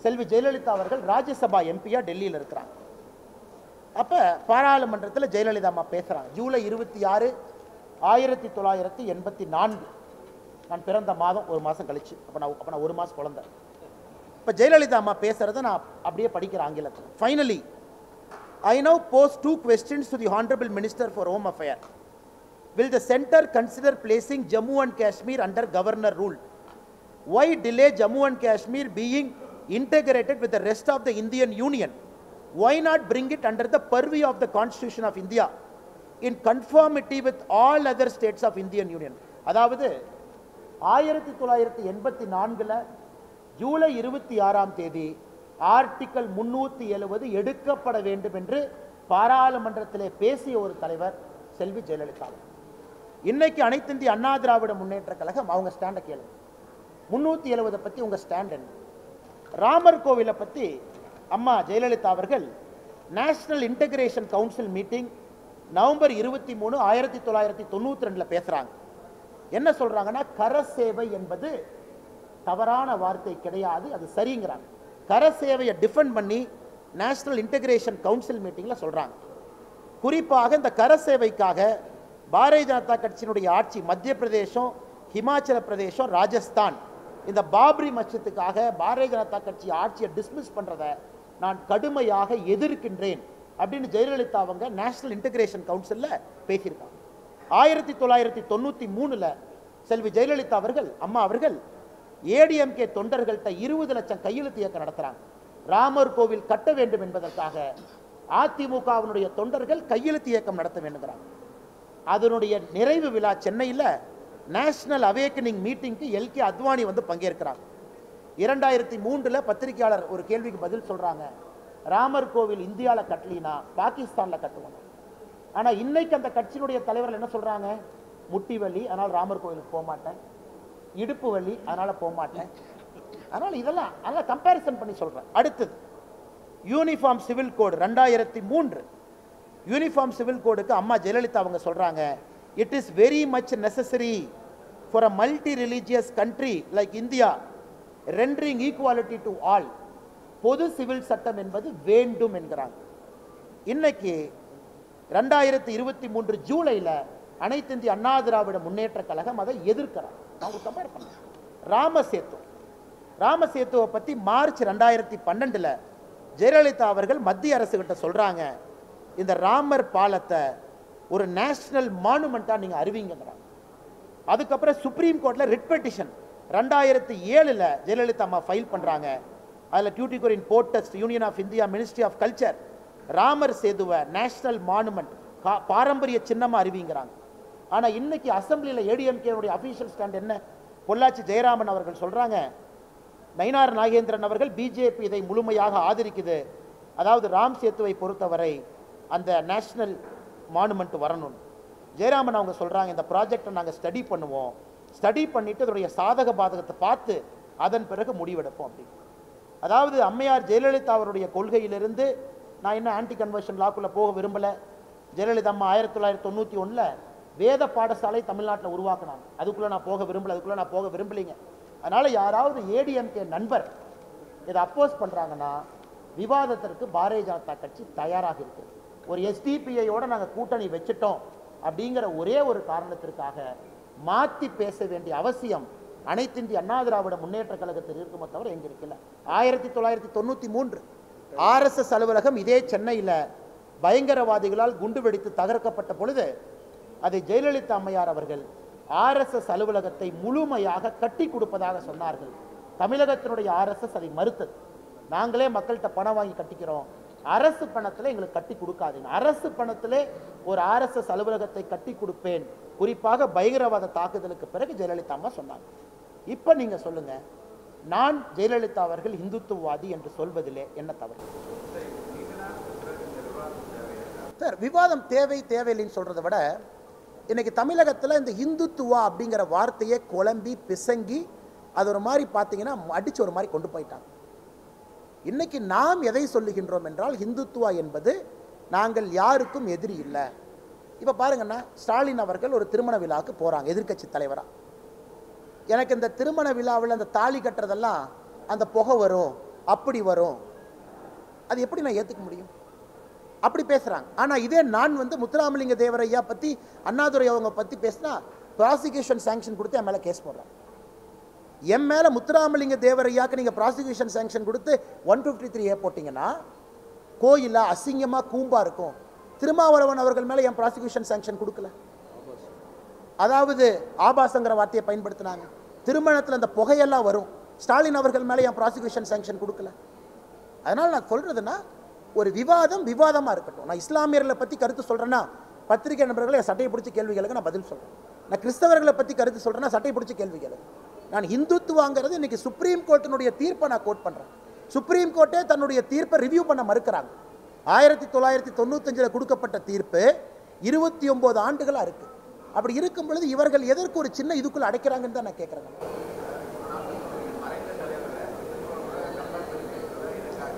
செல்வி ஜெயலலிதா அவர்கள் ராஜ்யசபா எம்பியா டெல்லியில் இருக்கிறாங்க. அப்ப பாராளுமன்றத்தில் ஜெயலலிதா அம்மா பேசுறாங்க. ஜூலை 26, 1984. நான் பிறந்த மாதம் ஒரு மாதம் கழிச்சு. அப்போ நான் ஒரு மாதம் குழந்தை. இப்போ ஜெயலலிதா அம்மா பேசுறதை நான் அப்படியே படிக்கிறேன் ஆங்கிலத்தில். Finally I now pose 2 questions to the Honorable Minister for Home Affairs. Will the centre consider placing Jammu and Kashmir under governor rule? Why delay Jammu and Kashmir being integrated with the rest of the Indian Union? Why not bring it under the purview of the Constitution of India in conformity with all other states of Indian Union? அதாவது 1984 July 26 article 370 எடுக்கப்பட வேண்டும் என்று பாராளுமன்றத்திலே பேசிய ஒரு தலைவர் செல்வி ஜெயலலிதா. இன்னைக்கு அனைத்து இந்திய அண்ணா திராவிட முன்னேற்ற கழகம் அவங்க ஸ்டாண்டை கேளுங்க. 370 பத்தி உங்க ஸ்டாண்ட் என்ன? ராமர் கோவிலை பத்தி அம்மா ஜெயலலிதா அவர்கள் national integration council meeting November 23, 1992 பேசுறாங்க. என்ன சொல்றாங்கன்னா, கரசேவை என்பது தவறான வார்த்தை கிடையாது, அது சரிங்கிறாங்க. கரசேவையை டிஃபெண்ட் பண்ணி நேஷனல் இன்டகிரேஷன் கவுன்சில் மீட்டிங்கில் சொல்கிறாங்க. குறிப்பாக இந்த கரசேவைக்காக பாரதிய ஜனதா கட்சியினுடைய ஆட்சி மத்திய பிரதேசம், ஹிமாச்சல பிரதேசம், ராஜஸ்தான் இந்த பாப்ரி மஸ்ஜித்துக்காக பாரதிய ஜனதா கட்சி ஆட்சியை டிஸ்மிஸ் பண்ணுறதை நான் கடுமையாக எதிர்க்கின்றேன் அப்படின்னு ஜெயலலிதா அவங்க நேஷனல் இன்டகிரேஷன் கவுன்சிலில் பேசியிருக்காங்க. 1993 செல்வி ஜெயலலிதா அவர்கள் அம்மா அவர்கள் ஏடிஎம்கே தொண்டர்கள்ட்ட 20 லட்சம் கையெழுத்து இயக்கம் நடத்துறாங்க. ராமர் கோவில் கட்ட வேண்டும் என்பதற்காக அதிமுகவினுடைய தொண்டர்கள் கையெழுத்து இயக்கம் நடத்த வேண்டுங்கிறாங்க. அதனுடைய நிறைவு விழா சென்னையில் நேஷனல் அவேக்கனிங் மீட்டிங்க்கு எல்கே அத்வானி வந்து பங்கேற்கிறாங்க. 2003 பத்திரிகையாளர் ஒரு கேள்விக்கு பதில் சொல்றாங்க, ராமர் கோவில் இந்தியாவில் கட்டலினா பாகிஸ்தானில் கட்டுவாங்க. ஆனால் இன்னைக்கு அந்த கட்சியினுடைய தலைவர்கள் என்ன சொல்றாங்க, முட்டி வலி அதனால் ராமர் கோவிலுக்கு போக மாட்டேன், இடுப்பு வலி அதனால போக மாட்டேன். அதனால் இதெல்லாம் அதெல்லாம் கம்பேரிசன் பண்ணி சொல்கிறேன். அடுத்தது uniform civil code 2003 uniform civil கோடுக்கு அம்மா ஜெயலலிதா அவங்க சொல்கிறாங்க, it is very much necessary for a multi religious country like India rendering equality to all. பொது சிவில் சட்டம் என்பது வேண்டும் என்கிறாங்க. இன்னைக்கு 2023 ஜூலையில் அனைத்து இந்திய அண்ணா திராவிட முன்னேற்ற கழகம் அதை எதிர்க்கிறார். அவங்க கம்பேர் பண்ண ராமசேத்துவை பற்றி மார்ச் 2012 ஜெயலலிதா அவர்கள் மத்திய அரசு கிட்ட சொல்றாங்க, இந்த ராமர் பாலத்தை ஒரு நேஷனல் மானுமெண்டா நீங்க அறிவிங்கிறாங்க. அதுக்கப்புறம் சுப்ரீம் கோர்ட்ல ரிட் பெட்டிஷன் 2007 ஜெயலலிதா அம்மா ஃபைல் பண்றாங்க. அதில் Tuticorin port trust union of India ministry of culture Ramar சேதுவை நேஷனல் மானுமெண்ட் பாரம்பரிய சின்னமா அறிவிங்கிறாங்க. ஆனா இன்னைக்கு அசம்பிளியில் ஏடிஎம்கேவுடைய அபிஷியல் ஸ்டாண்ட் என்ன? பொள்ளாச்சி ஜெயராமன் அவர்கள் சொல்றாங்க, நயினார் நாகேந்திரன் அவர்கள் பிஜேபி இதை முழுமையாக ஆதரிக்குது, அதாவது ராம் சேத்துவை பொறுத்தவரை அந்த நேஷனல் மானுமெண்ட் வரணும். ஜெயராமன் அவங்க சொல்றாங்க, இந்த ப்ராஜெக்டை நாங்கள் ஸ்டடி பண்ணுவோம், ஸ்டடி பண்ணிட்டு அதனுடைய சாதக பாதகத்தை பார்த்து அதன் பிறகு முடிவெடுப்போம் அப்படின்னு. அதாவது அம்மையார் ஜெயலலிதா அவருடைய கொள்கையிலிருந்து நான் என்ன ஆன்டி கன்வர்ஷன் லாக்குள்ளே போக விரும்பலை. ஜெயலலிதா அம்மா 1991 வேத பாடசாலை தமிழ்நாட்டில் உருவாக்கினாங்க. அதுக்குள்ளே நான் போக விரும்பலைங்க. அதனால் யாராவது ஏடிஎம்கே நண்பர் இதை அப்போஸ் பண்ணுறாங்கன்னா விவாதத்திற்கு பாரதிய ஜனதா கட்சி தயாராக இருக்குது. ஒரு எஸ்டிபிஐயோடு நாங்கள் கூட்டணி வச்சுட்டோம் அப்படிங்கிற ஒரே ஒரு காரணத்திற்காக மாற்றி பேச வேண்டிய அவசியம் அனைத்து இந்திய அண்ணா திராவிட முன்னேற்ற கழகத்தில் இருக்குமே தவிர எங்கே இருக்குல்ல. 1993 RSS அலுவலகம் இதே சென்னையில் பயங்கரவாதிகளால் குண்டு வெடித்து தகர்க்கப்பட்ட பொழுது அதை ஜெயலலிதா அம்மையார் அவர்கள் RSS அலுவலகத்தை முழுமையாக கட்டி கொடுப்பதாக சொன்னார்கள். தமிழகத்தினுடைய RSS அதை மறுத்தது. நாங்களே மக்கள்கிட்ட பணம் வாங்கி கட்டிக்கிறோம், அரசு பணத்தில் எங்களுக்கு கட்டி கொடுக்காதீங்க. அரசு பணத்திலே ஒரு RSS அலுவலகத்தை கட்டி கொடுப்பேன், குறிப்பாக பயங்கரவாத தாக்குதலுக்கு பிறகு ஜெயலலிதா அம்மா சொன்னாங்க. இப்போ நீங்கள் சொல்லுங்கள், நான் ஜெயலலிதா அவர்கள் இந்துத்துவவாதி என்று சொல்வதிலே என்ன தவறு? சார், விவாதம் தேவையில்லைன்னு சொல்கிறத விட இன்னைக்கு தமிழகத்தில் இந்த இந்துத்துவா அப்படிங்கிற வார்த்தையை குழம்பி பிசங்கி அது ஒரு மாதிரி பார்த்தீங்கன்னா அடித்து ஒரு மாதிரி கொண்டு போயிட்டாங்க. இன்னைக்கு நாம் எதை சொல்லுகின்றோம் என்றால், இந்துத்துவா என்பது நாங்கள் யாருக்கும் எதிரி இல்லை. இப்போ பாருங்கன்னா, ஸ்டாலின் அவர்கள் ஒரு திருமண விழாவுக்கு போகிறாங்க எதிர்க்கட்சி தலைவராக. எனக்கு இந்த திருமண விழாவில் அந்த தாலி கட்டுறதெல்லாம் அந்த புகை வரும், அப்படி வரும், அது எப்படி நான் ஏற்றுக்க முடியும்? அப்படி பேசுகிறாங்க. ஆனால் இதே நான் முத்துராமலிங்க தேவரையா பற்றி, அண்ணாதுரை அவங்க பற்றி பேசினா ப்ராசிக்யூஷன் சாங்ஷன் கொடுத்து என் மேலே கேஸ் போடுறாங்க. என் மேலே முத்துராமலிங்க தேவரையாக்கு நீங்கள் ப்ராசிக்யூஷன் சாங்ஷன் கொடுத்து 153A போட்டிங்கன்னா கோயிலாக அசிங்கமாக கூம்பா இருக்கும். திருமாவளவன் அவர்கள் மேலே என் ப்ராசிக்யூஷன் சாங்ஷன் கொடுக்கல. அதாவது ஆபாசங்கிற வார்த்தையை பயன்படுத்தினாங்க. திருமணத்தில் அந்த புகையெல்லாம் வரும். ஸ்டாலின் அவர்கள் மேலே என் ப்ராசிக்யூஷன் சாங்ஷன் கொடுக்கல. அதனால் நான் சொல்கிறதுன்னா, ஒரு விவாதமாக இருக்கட்டும். நான் இஸ்லாமியர்களை பற்றி கருத்து சொல்கிறேன்னா பத்திரிகை நண்பர்களை சட்டையை பிடிச்சி கேள்விகளுக்கு நான் பதில் சொல்கிறேன். நான் கிறிஸ்தவர்களை பற்றி கருத்து சொல்கிறேன்னா சட்டையை பிடிச்சி கேள்விகளுக்கு. நான் இந்துத்துவாங்கிறது இன்னைக்கு சுப்ரீம் கோர்ட்டினுடைய தீர்ப்பை நான் கோட் பண்ணுறேன். சுப்ரீம் கோர்ட்டே தன்னுடைய தீர்ப்பை ரிவ்யூ பண்ண மறுக்கிறாங்க. 1995 கொடுக்கப்பட்ட தீர்ப்பு 29 ஆண்டுகளாக இருக்குது. அப்படி இருக்கும் பொழுது இவர்கள் எதற்கு ஒரு சின்ன இதுக்குள்ள அடைக்கிறாங்கன்னு தான் நான் கேட்குறேன்.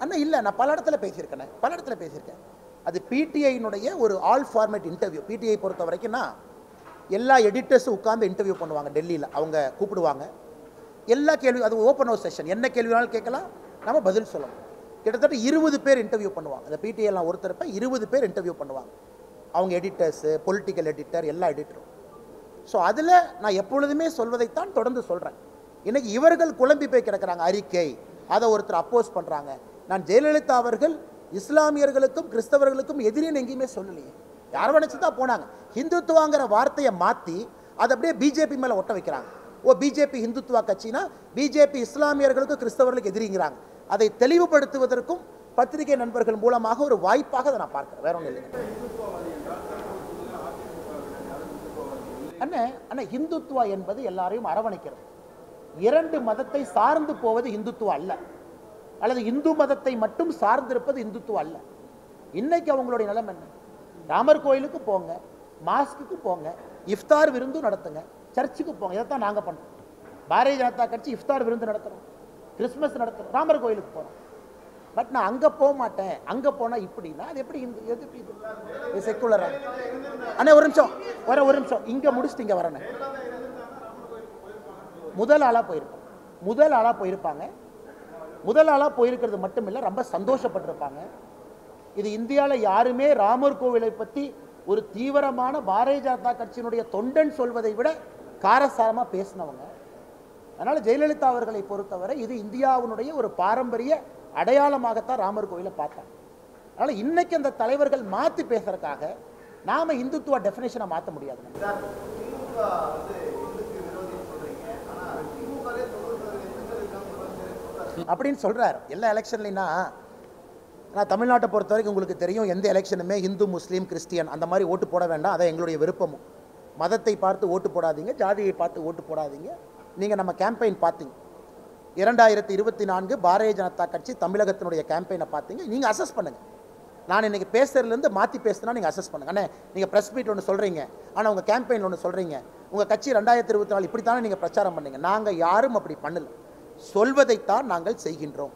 அண்ணா இல்லை, நான் பல இடத்துல பேசியிருக்கேன். அது பிடிஐனுடைய ஒரு ஆல் ஃபார்மேட் இன்டர்வியூ. பிடிஐ பொறுத்த வரைக்கும்னா எல்லா எடிட்டர்ஸும் உட்கார்ந்து இன்டர்வியூ பண்ணுவாங்க. டெல்லியில் அவங்க கூப்பிடுவாங்க. எல்லா கேள்வி, அது ஓப்பன் ஹவுஸ் செஷன், என்ன கேள்வி வேணாலும் கேட்கலாம், நம்ம பதில் சொல்லணும். கிட்டத்தட்ட 20 பேர் இன்டர்வியூ பண்ணுவாங்க. அந்த பிடிஐலாம் ஒருத்தரப்ப 20 பேர் இன்டர்வியூ பண்ணுவாங்க. அவங்க எடிட்டர்ஸு, பொலிட்டிக்கல் எடிட்டர், எல்லா எடிட்டரும். ஸோ அதில் நான் எப்பொழுதுமே சொல்வதைத்தான் தொடர்ந்து சொல்கிறேன். இன்றைக்கி இவர்கள் குழம்பி போய் கிடக்கிறாங்க. அறிக்கை, அதை ஒருத்தர் அப்போஸ் பண்ணுறாங்க. நான் ஜெயலலிதா அவர்கள் இஸ்லாமியர்களுக்கும் கிறிஸ்தவர்களுக்கும் எதிரின்னு எங்கேயுமே சொல்லலையே. யாரை நினச்சி தான் போனாங்க. ஹிந்துத்துவாங்கிற வார்த்தையை மாற்றி அதை அப்படியே பிஜேபி மேலே ஒட்ட வைக்கிறாங்க. பிஜேபி ஹிந்துத்துவா கட்சினா பிஜேபி இஸ்லாமியர்களுக்கும் கிறிஸ்தவர்களுக்கு எதிரிங்கிறாங்க. அதை தெளிவுபடுத்துவதற்கும் பத்திரிகை நண்பர்கள் மூலமாக ஒரு வாய்ப்பாக அதை நான் பார்க்குறேன். வேற ஒன்றும் இல்லை. அண்ணா, ஹிந்துத்துவா என்பது எல்லாரையும் அரவணைக்கிறது. 2 மதத்தை சார்ந்து போவது இந்துத்துவா அல்ல, அல்லது இந்து மதத்தை மட்டும் சார்ந்திருப்பது இந்துத்துவா அல்ல. இன்னைக்கு அவங்களுடைய நிலைமை என்ன? ராமர் கோயிலுக்கு போங்க, மாஸ்க்கு போங்க, இஃப்தார் விருந்து நடத்துங்க, சர்ச்சுக்கு போங்க. இதைத்தான் நாங்கள் பண்ணுறோம். பாரதிய ஜனதா கட்சி இஃப்தார் விருந்து நடத்துகிறோம், கிறிஸ்மஸ் நடத்துகிறோம், ராமர் கோயிலுக்கு போகிறோம். பட் நான் அங்கே போக மாட்டேன், அங்கே போனால் இப்படின்னா அது எப்படி இது செக்குலரா? அண்ணே ஒரு நிமிஷம் இங்கே முடிச்சுட்டு இங்கே வரேன். முதல் ஆளாக போயிருப்பாங்க. முதல் ஆளாக போயிருக்கிறது மட்டும் இல்லை, ரொம்ப சந்தோஷப்பட்டிருப்பாங்க. இது இந்தியாவில் யாருமே ராமர் கோவிலை பற்றி ஒரு தீவிரமான பாரதிய ஜனதா கட்சியினுடைய தொண்டன் சொல்வதை விட காரசாரமாக பேசினவங்க. அதனால் ஜெயலலிதா அவர்களை பொறுத்தவரை இது இந்தியாவினுடைய ஒரு பாரம்பரிய அடையாளமாகத்தான் ராமர் கோவிலை பார்த்தாங்க. அதனால் இன்னைக்கு அந்த தலைவர்கள் மாற்றி பேசுறதுக்காக நாம இந்துத்துவ டெஃபினேஷனை மாற்ற முடியாது. அப்படின்னு சொல்றாரு எல்லா எலெக்ஷன்லைனா. நான் தமிழ்நாட்டை பொறுத்த வரைக்கும் உங்களுக்கு தெரியும், எந்த எலெக்ஷனுமே இந்து முஸ்லீம் கிறிஸ்டியன் அந்த மாதிரி ஓட்டு போட வேண்டாம். அதை எங்களுடைய விருப்பமும். மதத்தை பார்த்து ஓட்டு போடாதீங்க, ஜாதியை பார்த்து ஓட்டு போடாதீங்க. நீங்கள் நம்ம கேம்பெயின் பார்த்தீங்க 2024 பாரதிய ஜனதா கட்சி தமிழகத்தினுடைய கேம்பெயினை பார்த்தீங்க. நீங்கள் அசஸ் பண்ணுங்கள். நான் இன்றைக்கி பேசுறதுலேருந்து மாற்றி பேசுனா நீங்கள் அசஸ் பண்ணுங்கள். அண்ணே நீங்கள் ப்ரெஸ் மீட் ஒன்று சொல்கிறீங்க, ஆனால் உங்கள் கேம்பெயின் ஒன்று சொல்கிறீங்க. உங்கள் கட்சி 2024 இப்படித்தானே நீங்கள் பிரச்சாரம் பண்ணீங்க. நாங்கள் யாரும் அப்படி பண்ணலை, சொல்வதைத்தான் நாங்கள் செய்கின்றோம்.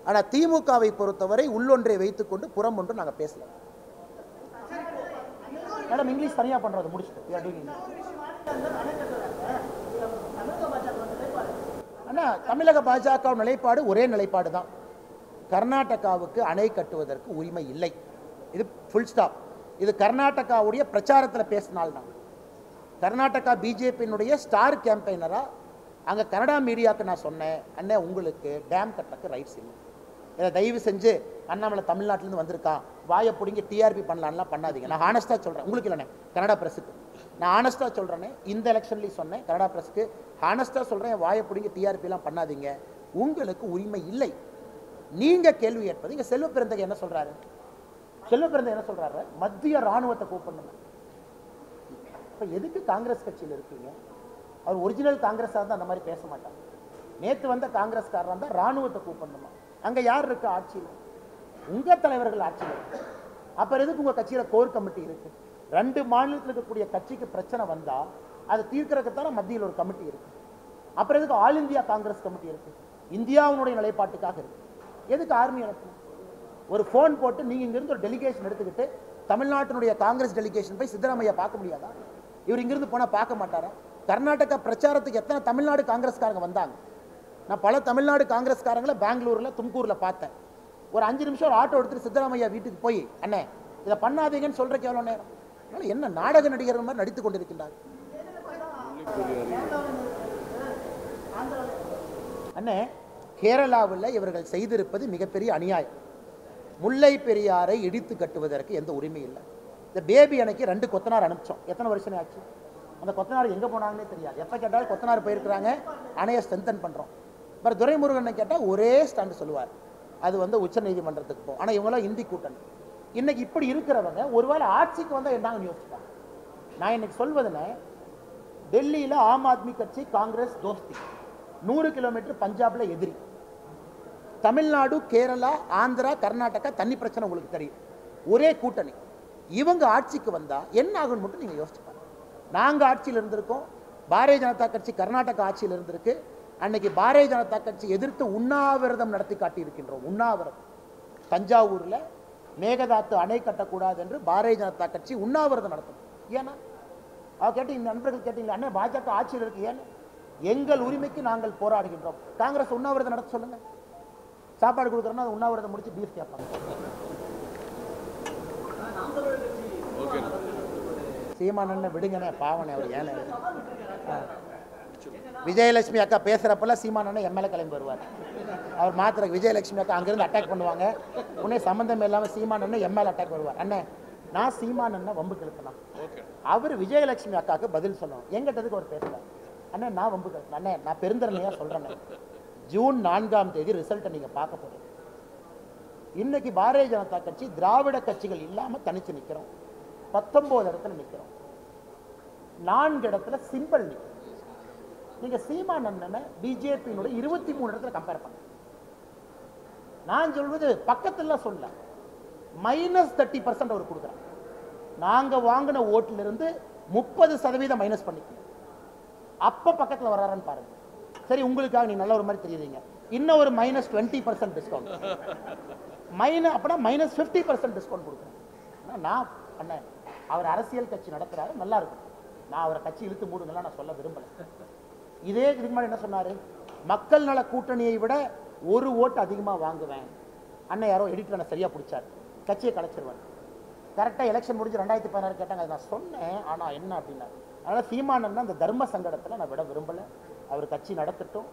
ஆனால் திமுகவை பொறுத்தவரை உள்ளொன்றை வைத்துக்கொண்டு புறம் ஒன்று நாங்கள் பேசலாம். மேடம் இங்கிலீஷ் தனியாக பண்ணுறது முடிச்சுட்டு ஆனால் தமிழக பாஜக நிலைப்பாடு ஒரே நிலைப்பாடு தான். கர்நாடகாவுக்கு அணை கட்டுவதற்கு உரிமை இல்லை. இது ஃபுல் ஸ்டாப். இது கர்நாடகாவுடைய பிரச்சாரத்தில் பேசினால்தான். கர்நாடகா பிஜேபியினுடைய ஸ்டார் கேம்பெயினராக அங்கே கனடா மீடியாவுக்கு நான் சொன்னேன், அண்ணே உங்களுக்கு டேம் கட்டுறதுக்கு ரைட்ஸ் இல்லை, இதை தயவு செஞ்சு அண்ணாமலை தமிழ்நாட்டிலேருந்து வந்திருக்கான் வாயை பிடிங்கி டிஆர்பி பண்ணலான்லாம் பண்ணாதீங்க. நான் ஆனஸ்ட்டாக சொல்கிறேன், உங்களுக்கு இல்லைண்ணே கனடா ப்ரெஸ்ஸுக்கு நான் ஆனஸ்ட்டாக சொல்கிறேனே, இந்த எலெக்ஷன்லேயும் சொன்னேன் கனடா ப்ரெஸ்ஸுக்கு ஆனஸ்ட்டாக சொல்கிறேன், வாயை பிடிங்கி டிஆர்பிலாம் பண்ணாதீங்க, உங்களுக்கு உரிமை இல்லை. நீங்கள் கேள்வி கேட்பது. இங்கே செல்வ பெருந்தகை என்ன சொல்கிறாரு? செல்வ பெருந்தகை என்ன சொல்கிறாரு? மத்திய இராணுவத்தை கூப்பிடணும். இப்போ எதுக்கு காங்கிரஸ் கட்சியில் இருக்கீங்க? அவர் ஒரிஜினல் காங்கிரஸாக இருந்தால் அந்த மாதிரி பேச மாட்டாங்க. நேற்று வந்த காங்கிரஸ்காரராக இருந்தால் இராணுவத்தை கூப்பிடணுமா? அங்கே யார் இருக்கு ஆட்சியில்? உங்கள் தலைவர்கள் ஆட்சியில் இருக்கு. அப்புறம் எதுக்கு உங்கள் கட்சியில் கோர் கமிட்டி இருக்குது? 2 மாநிலத்தில் இருக்கக்கூடிய கட்சிக்கு பிரச்சனை வந்தால் அதை தீர்க்கறதுக்கான மத்தியில் ஒரு கமிட்டி இருக்குது. அப்புறம் எதுக்கு ஆல் இந்தியா காங்கிரஸ் கமிட்டி இருக்குது? இந்தியாவுடைய நிலைப்பாட்டுக்காக இருக்குது. எதுக்கு ஆர்மி அனுப்பணும்? ஒரு ஃபோன் போட்டு நீங்கள் இங்கிருந்து ஒரு டெலிகேஷன் எடுத்துக்கிட்டு தமிழ்நாட்டினுடைய காங்கிரஸ் டெலிகேஷன் போய் சித்தராமையா பார்க்க முடியாதா? இவர் இங்கிருந்து போனால் பார்க்க மாட்டாரா? கர்நாடகா பிரச்சாரத்துக்கு எத்தனை தமிழ்நாடு காங்கிரஸ்காரங்க வந்தாங்க? நான் பல தமிழ்நாடு காங்கிரஸ்காரங்களை பெங்களூரில் தும்கூரில் பார்த்தேன். ஒரு 5 நிமிஷம் ஒரு ஆட்டோ எடுத்துட்டு சித்தராமையா வீட்டுக்கு போய் அண்ணே இதை பண்ணாதீங்கன்னு சொல்கிறக்கு எவ்வளோ நேரம்? அதனால் என்ன நாடக நடிகர் மாதிரி நடித்து கொண்டிருக்கின்றார். அண்ணே கேரளாவில் இவர்கள் செய்திருப்பது மிகப்பெரிய அநியாயம். முல்லை பெரியாரை இடித்து கட்டுவதற்கு எந்த உரிமை இல்லை. இந்த பேபி அணைக்கு 2 கொத்தனார் அனுப்பிச்சோம். எத்தனை வருஷம் ஆச்சு? அந்த கொத்தனார் எங்கே போனாங்கன்னே தெரியாது. எப்போ கேட்டாலும் கொத்தனார் போயிருக்கிறாங்க, அணையை ஸ்ட்ரென்தன் பண்ணுறோம். அப்புறம் துரைமுருகனை கேட்டால் ஒரே ஸ்டாண்டு சொல்லுவார், அது உச்ச நீதிமன்றத்துக்கு போகும். ஆனால் இவங்களாம் இந்தி கூட்டணி. இன்னைக்கு இப்படி இருக்கிறவங்க ஒருவேளை ஆட்சிக்கு வந்தால் என்னன்னு யோசிப்பாங்க. நான் இன்னைக்கு சொல்வதுன்னு, டெல்லியில் ஆம் ஆத்மி கட்சி காங்கிரஸ் தோஸ்தி, 100 கிலோமீட்டர் பஞ்சாபில் எதிரி, தமிழ்நாடு கேரளா ஆந்திரா கர்நாடகா தண்ணி பிரச்சனை உங்களுக்கு தெரியும், ஒரே கூட்டணி. இவங்க ஆட்சிக்கு வந்தால் என்ன ஆகுன்னு மட்டும் நீங்கள் யோசிச்சுப்பாங்க. நாங்கள் ஆட்சியில் இருந்திருக்கோம், பாரதிய ஜனதா கட்சி கர்நாடகா ஆட்சியில் இருந்திருக்கு. அன்னைக்கு பாரதிய ஜனதா கட்சி எதிர்த்து உண்ணாவிரதம் நடத்தி காட்டியிருக்கின்றோம். உண்ணாவிரதம் தஞ்சாவூரில் மேகதாத்து அணை கட்டக்கூடாது என்று பாரதிய ஜனதா கட்சி உண்ணாவிரதம் நடத்தும். ஏன்னா கேட்டீங்க, நண்பர்கள் கேட்டீங்களா, அண்ணன் பாஜக ஆட்சியில் இருக்கு, ஏன்னு? எங்கள் உரிமைக்கு நாங்கள் போராடுகின்றோம். காங்கிரஸ் உண்ணாவிரதம் நடத்த சொல்லுங்க. சாப்பாடு கொடுக்குறோன்னா அது உண்ணாவிரதம் முடிச்சு பீஃப் கேட்பாங்க. சீமானண்ண விடுங்கண்ணே, பாவனே அவர் ஏன்னு. விஜயலட்சுமி அக்கா பேசுகிறப்பெல்லாம் சீமானண்ணன் எம்எல்ஏ கிளம்பி வருவார். அவர் மாத்திர விஜயலட்சுமி அக்கா அங்கேருந்து அட்டாக் பண்ணுவாங்க. உடனே சம்மந்தம் இல்லாமல் சீமானண்ணன் எம்எல்ஏ அட்டாக் வருவார். அண்ணே நான் சீமானண்ணன் வம்பு கிழக்கலாம், அவர் விஜயலட்சுமி அக்காவுக்கு பதில் சொல்லணும். எங்கிட்டதுக்கு அவர் பேசல. அண்ணே நான் வம்பு கிழக்கலாம். அண்ணே நான் பெருந்தரணையாக சொல்கிறேன், ஜூன் 4ஆம் தேதி ரிசல்ட்டை நீங்கள் பார்க்க போகிறீங்க. இன்னைக்கு பாரதிய ஜனதா கட்சி திராவிட கட்சிகள் இல்லாமல் தனித்து நிற்கிறோம். 19 இடத்துல நிற்கிறோம், 4 இடத்துல சிம்பிள் நிற்கிறோம். நீங்கள் சீமானண்ணனை பிஜேபியினுடைய 23 இடத்துல கம்பேர் பண்ண. நான் சொல்வது பக்கத்தில் சொல்ல, -30% அவர் கொடுக்குறாங்க. நாங்கள் வாங்கின ஓட்டிலிருந்து 30% மைனஸ் பண்ணிக்கணும். அப்போ பக்கத்தில் வர்றாருன்னு பாருங்க. சரி, உங்களுக்காக நீ நல்ல ஒரு மாதிரி தெரியுதுங்க, இன்னும் ஒரு -20% டிஸ்கவுண்ட், அப்படின்னா -50% டிஸ்கவுண்ட் கொடுக்குறேன். நான் அண்ணன் அவர் அரசியல் கட்சி நடத்துறாரு, நல்லா இருக்கும். நான் அவரை கட்சி இழுத்து மூடுங்கலாம் நான் சொல்ல விரும்பலை. இதே இதுக்கு முன்னாடி என்ன சொன்னார்? மக்கள் நல கூட்டணியை விட 1 ஓட்டு அதிகமாக வாங்குவேன். அண்ணன் யாரோ எடிட்டர் நான் சரியாக பிடிச்சார், கட்சியை கலைச்சிருவேன். கரெக்டாக எலெக்ஷன் முடிஞ்சு 2016 கேட்டாங்க, அதை நான் சொன்னேன். ஆனால் என்ன அப்படின்னா, அதனால் சீமானன்னா அந்த தர்ம சங்கடத்தில் நான் விட விரும்பலை. அவர் கட்சி நடத்தட்டும்.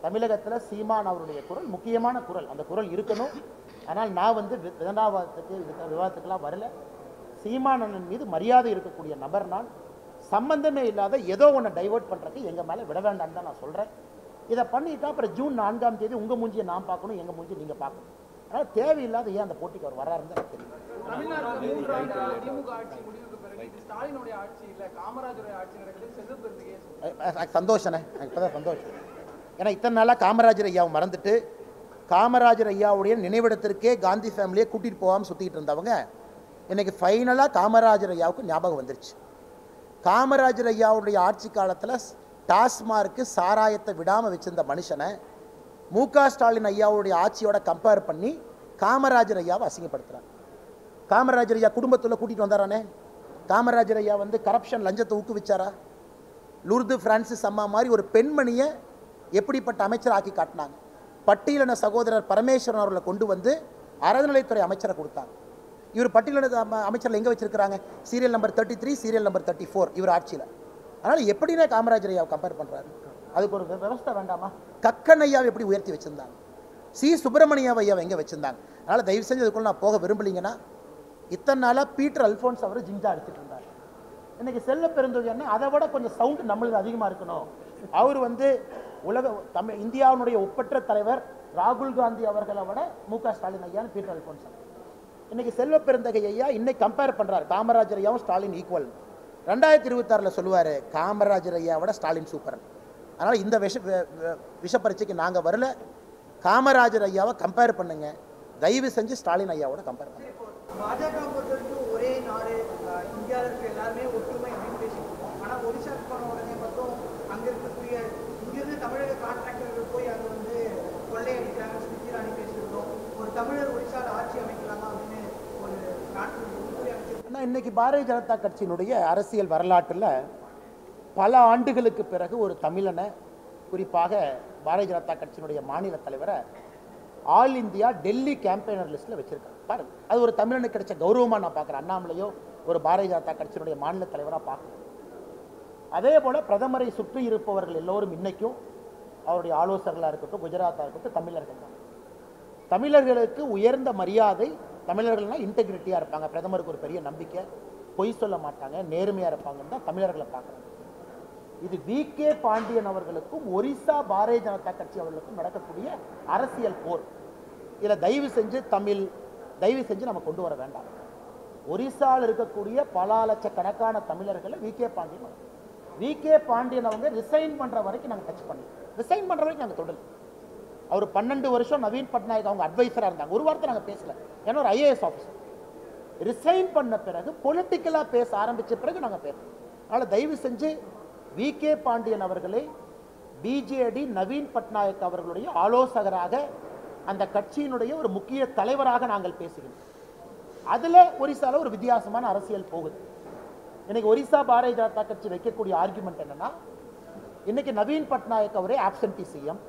தமிழகத்தில் சீமான் அவருடைய குரல் முக்கியமான குரல், அந்த குரல் இருக்கணும். ஆனால் நான் விவாதத்துக்கெல்லாம் வரல. சீமானன் மீது மரியாதை இருக்கக்கூடிய நபர் நான். சம்பந்தமே இல்லாத ஏதோ ஒன்று டைவர்ட் பண்ணுறதுக்கு எங்கள் மேலே விட வேண்டாம்னு தான் நான் சொல்கிறேன். இதை பண்ணிட்டா அப்புறம் ஜூன் 4ஆம் தேதி உங்கள் மூஞ்சியை நான் பார்க்கணும், எங்கள் மூஞ்சி நீங்கள் பார்க்கணும். அதனால் தேவையில்லாத ஏன் அந்த போட்டிக்கு அவர் வராருன்னு தான் தெரியும். சந்தோஷனே, எனக்கு இப்போதான் சந்தோஷம். ஏன்னா இத்தனை நாளாக காமராஜர் ஐயாவை மறந்துட்டு காமராஜர் ஐயாவுடைய நினைவிடத்திற்கே காந்தி ஃபேமிலியை கூட்டிகிட்டு போகாமல் சுற்றிக்கிட்டு இருந்தவங்க இன்றைக்கி ஃபைனலாக காமராஜர் ஐயாவுக்கு ஞாபகம் வந்துருச்சு. காமராஜர் ஐயாவுடைய ஆட்சி காலத்தில் டாஸ்மார்க்கு சாராயத்தை விடாமல் வச்சிருந்த மனுஷனை மு.க. ஸ்டாலின் ஐயாவுடைய ஆட்சியோட கம்பேர் பண்ணி காமராஜர் ஐயாவை அசிங்கப்படுத்துகிறாங்க. காமராஜர் ஐயா குடும்பத்தில் கூட்டிகிட்டு வந்தாரானே? காமராஜர் ஐயா வந்து கரப்ஷன் லஞ்சத்தை ஊக்குவிச்சாரா? லூர்து பிரான்சிஸ் அம்மா மாதிரி ஒரு பெண்மணியை எப்படிப்பட்ட அமைச்சர் ஆக்கி காட்டினாங்க. பட்டியலின சகோதரர் பரமேஸ்வரன் அவர்களை கொண்டு வந்து அறநிலைத்துறை அமைச்சரை கொடுத்தாங்க. இவர் பட்டியலின அமைச்சரில் எங்கே வச்சிருக்கிறாங்க? சீரியல் நம்பர் 33, சீரியல் நம்பர் 34 இவர் ஆட்சியில். அதனால் எப்படின்னா காமராஜர் ஐயாவை கம்பேர் பண்ணுறாரு? அதுக்கு ஒரு விவஸ்தை வேண்டாமா? கக்கன் ஐயாவை எப்படி உயர்த்தி வச்சுருந்தாங்க? சி. சுப்பிரமணியாவை ஐயாவை எங்கே வச்சுருந்தாங்க? அதனால் தயவு செஞ்சு அதுக்குள்ள நான் போக விரும்பலிங்கன்னா, இத்தனை நாளாக பீட்டர் அல்ஃபோன்ஸ் அவர் ஜிஞ்சா அடிச்சுட்டு இருந்தார். இன்றைக்கி செல்வ பெருந்தொகைன்னா அதை விட கொஞ்சம் சவுண்டு நம்மளுக்கு அதிகமாக இருக்கணும். அவர் வந்து இந்தியாவினுடைய ஒப்பற்ற தலைவர் ராகுல் காந்தி அவர்களை விட மு.க. ஸ்டாலின் ஐயான்னு பீட்டர் அல்ஃபோன்ஸ். இன்னைக்கு செல்வ பெருந்தகை ஐயா இன்னைக்கு கம்பேர் பண்ணுறாரு காமராஜர் ஐயாவும் ஸ்டாலின் ஈக்குவல். 2026 சொல்லுவார் காமராஜர் ஐயா விட ஸ்டாலின் சூப்பர். அதனால் இந்த விஷ பரீட்சைக்கு நாங்கள் வரல. காமராஜர் ஐயாவை கம்பேர் பண்ணுங்க, தயவு செஞ்சு ஸ்டாலின் ஐயாவோட கம்பேர் பண்ணுங்க. பாஜக பொறுத்தவரைக்கும் ஒரே நாடு, இந்தியாவில் இருக்க எல்லாருமே ஒற்றுமை அப்படின்னு பேசிட்டு, ஆனால் ஒரிசாக்கு போன உடனே மட்டும் அங்கே இருக்கக்கூடிய இங்கிருந்து தமிழக கான்ட்ராக்டர்கள் போய் அங்கே வந்து கொள்ளையடிக்கிறாங்க ஸ்மிருதி இராணி பேசியிருந்தோம். ஒரு தமிழர் ஒரிசாவில் ஆட்சி அமைக்கலாமா அப்படின்னு ஒரு நாட்டு உள்துறை அமைச்சர். ஆனால் இன்னைக்கு பாரதிய ஜனதா கட்சியினுடைய அரசியல் வரலாற்றில் பல ஆண்டுகளுக்கு பிறகு ஒரு தமிழனை, குறிப்பாக பாரதிய ஜனதா கட்சியினுடைய மாநில தலைவரை ஆல் இந்தியா டெல்லி கேம்பெயினர் லிஸ்ட்டில் வச்சுருக்காங்க. பாருங்க, அது ஒரு தமிழனுக்கு கிடைச்ச கௌரவமாக நான் பார்க்குறேன். அண்ணாமலையோ ஒரு பாரதிய ஜனதா கட்சியினுடைய மாநில தலைவராக பார்க்குறேன். அதே போல் பிரதமரை சுற்றி இருப்பவர்கள் எல்லோரும் இன்றைக்கும் அவருடைய ஆலோசகர்களாக இருக்கட்டும், குஜராத்தாக இருக்கட்டும், தமிழர்கள் தான். தமிழர்களுக்கு உயர்ந்த மரியாதை. தமிழர்கள்னால் இன்டெகிரிட்டியாக இருப்பாங்க, பிரதமருக்கு ஒரு பெரிய நம்பிக்கை, பொய் சொல்ல மாட்டாங்க, நேர்மையாக இருப்பாங்கன்னு தான் தமிழர்களை பார்க்குறாங்க. இது வி.கே. பாண்டியன் அவர்களுக்கும் ஒரிசா பாரதிய ஜனதா கட்சி அவர்களுக்கும் நடக்கக்கூடிய அரசியல் போர். இதில் தயவு செஞ்சு நம்ம கொண்டு வர வேண்டாம். ஒரிசாவில் இருக்கக்கூடிய பல லட்சக்கணக்கான தமிழர்களை வி.கே. பாண்டியன் அவங்க ரிசைன் பண்ணுற வரைக்கும் நாங்கள் டச் பண்ணல. ரிசைன் பண்ணுற வரைக்கும் நாங்கள் தொடரல. அவர் 12 வருஷம் நவீன் பட்நாயக் அவங்க அட்வைசராக இருந்தாங்க. ஒரு வார்த்தை நாங்கள் பேசல. ஏன்னா ஒரு IAS ஆஃபீஸர் ரிசைன் பண்ண பிறகு பொலிட்டிக்கலாக பேச ஆரம்பித்த பிறகு நாங்கள் பேசுகிறோம். அதனால் தயவு செஞ்சு வி.கே. பாண்டியன் அவர்களை பிஜேடி நவீன் பட்நாயக் அவர்களுடைய ஆலோசகராக, அந்த கட்சியினுடைய ஒரு முக்கிய தலைவராக நாங்கள் பேசுகிறோம். அதில் ஒரிசாவில் ஒரு வித்தியாசமான அரசியல் போகுது. இன்னைக்கு ஒரிசா பாரதிய ஜனதா கட்சி வைக்கக்கூடிய ஆர்குமெண்ட் என்னன்னா, இன்னைக்கு நவீன் பட்நாயக் அவரே ஆப்சன்டி சிஎம்,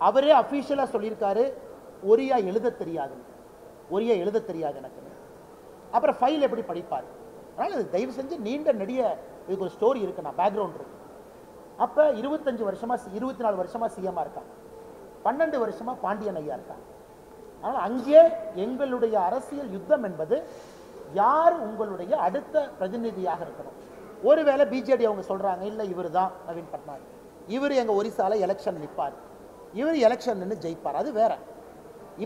அவரே அஃபீஷியலாக சொல்லியிருக்காரு ஒரியா எழுத தெரியாது எனக்கு. அப்புறம் ஃபைல் எப்படி படிப்பார்? அதனால் இது தயவு செஞ்சு நீண்ட நெடிய இதுக்கு ஒரு ஸ்டோரி இருக்குண்ணா, பேக்ரவுண்ட் இருக்கு. அப்போ 24 வருஷமாக சிஎம்மாக இருக்காங்க, 12 வருஷமாக பாண்டியன் ஐயா இருக்காங்க. அதனால் அங்கே எங்களுடைய அரசியல் யுத்தம் என்பது யார் உங்களுடைய அடுத்த பிரதிநிதியாக இருக்கணும். ஒருவேளை பிஜேடி அவங்க சொல்கிறாங்க இல்லை இவர் தான் நவீன் பட்நாயக், இவர் எங்கள் ஒரிசாவில் எலெக்ஷன் நிற்பார், இவர் எலெக்ஷன் நின்று ஜெயிப்பார், அது வேற.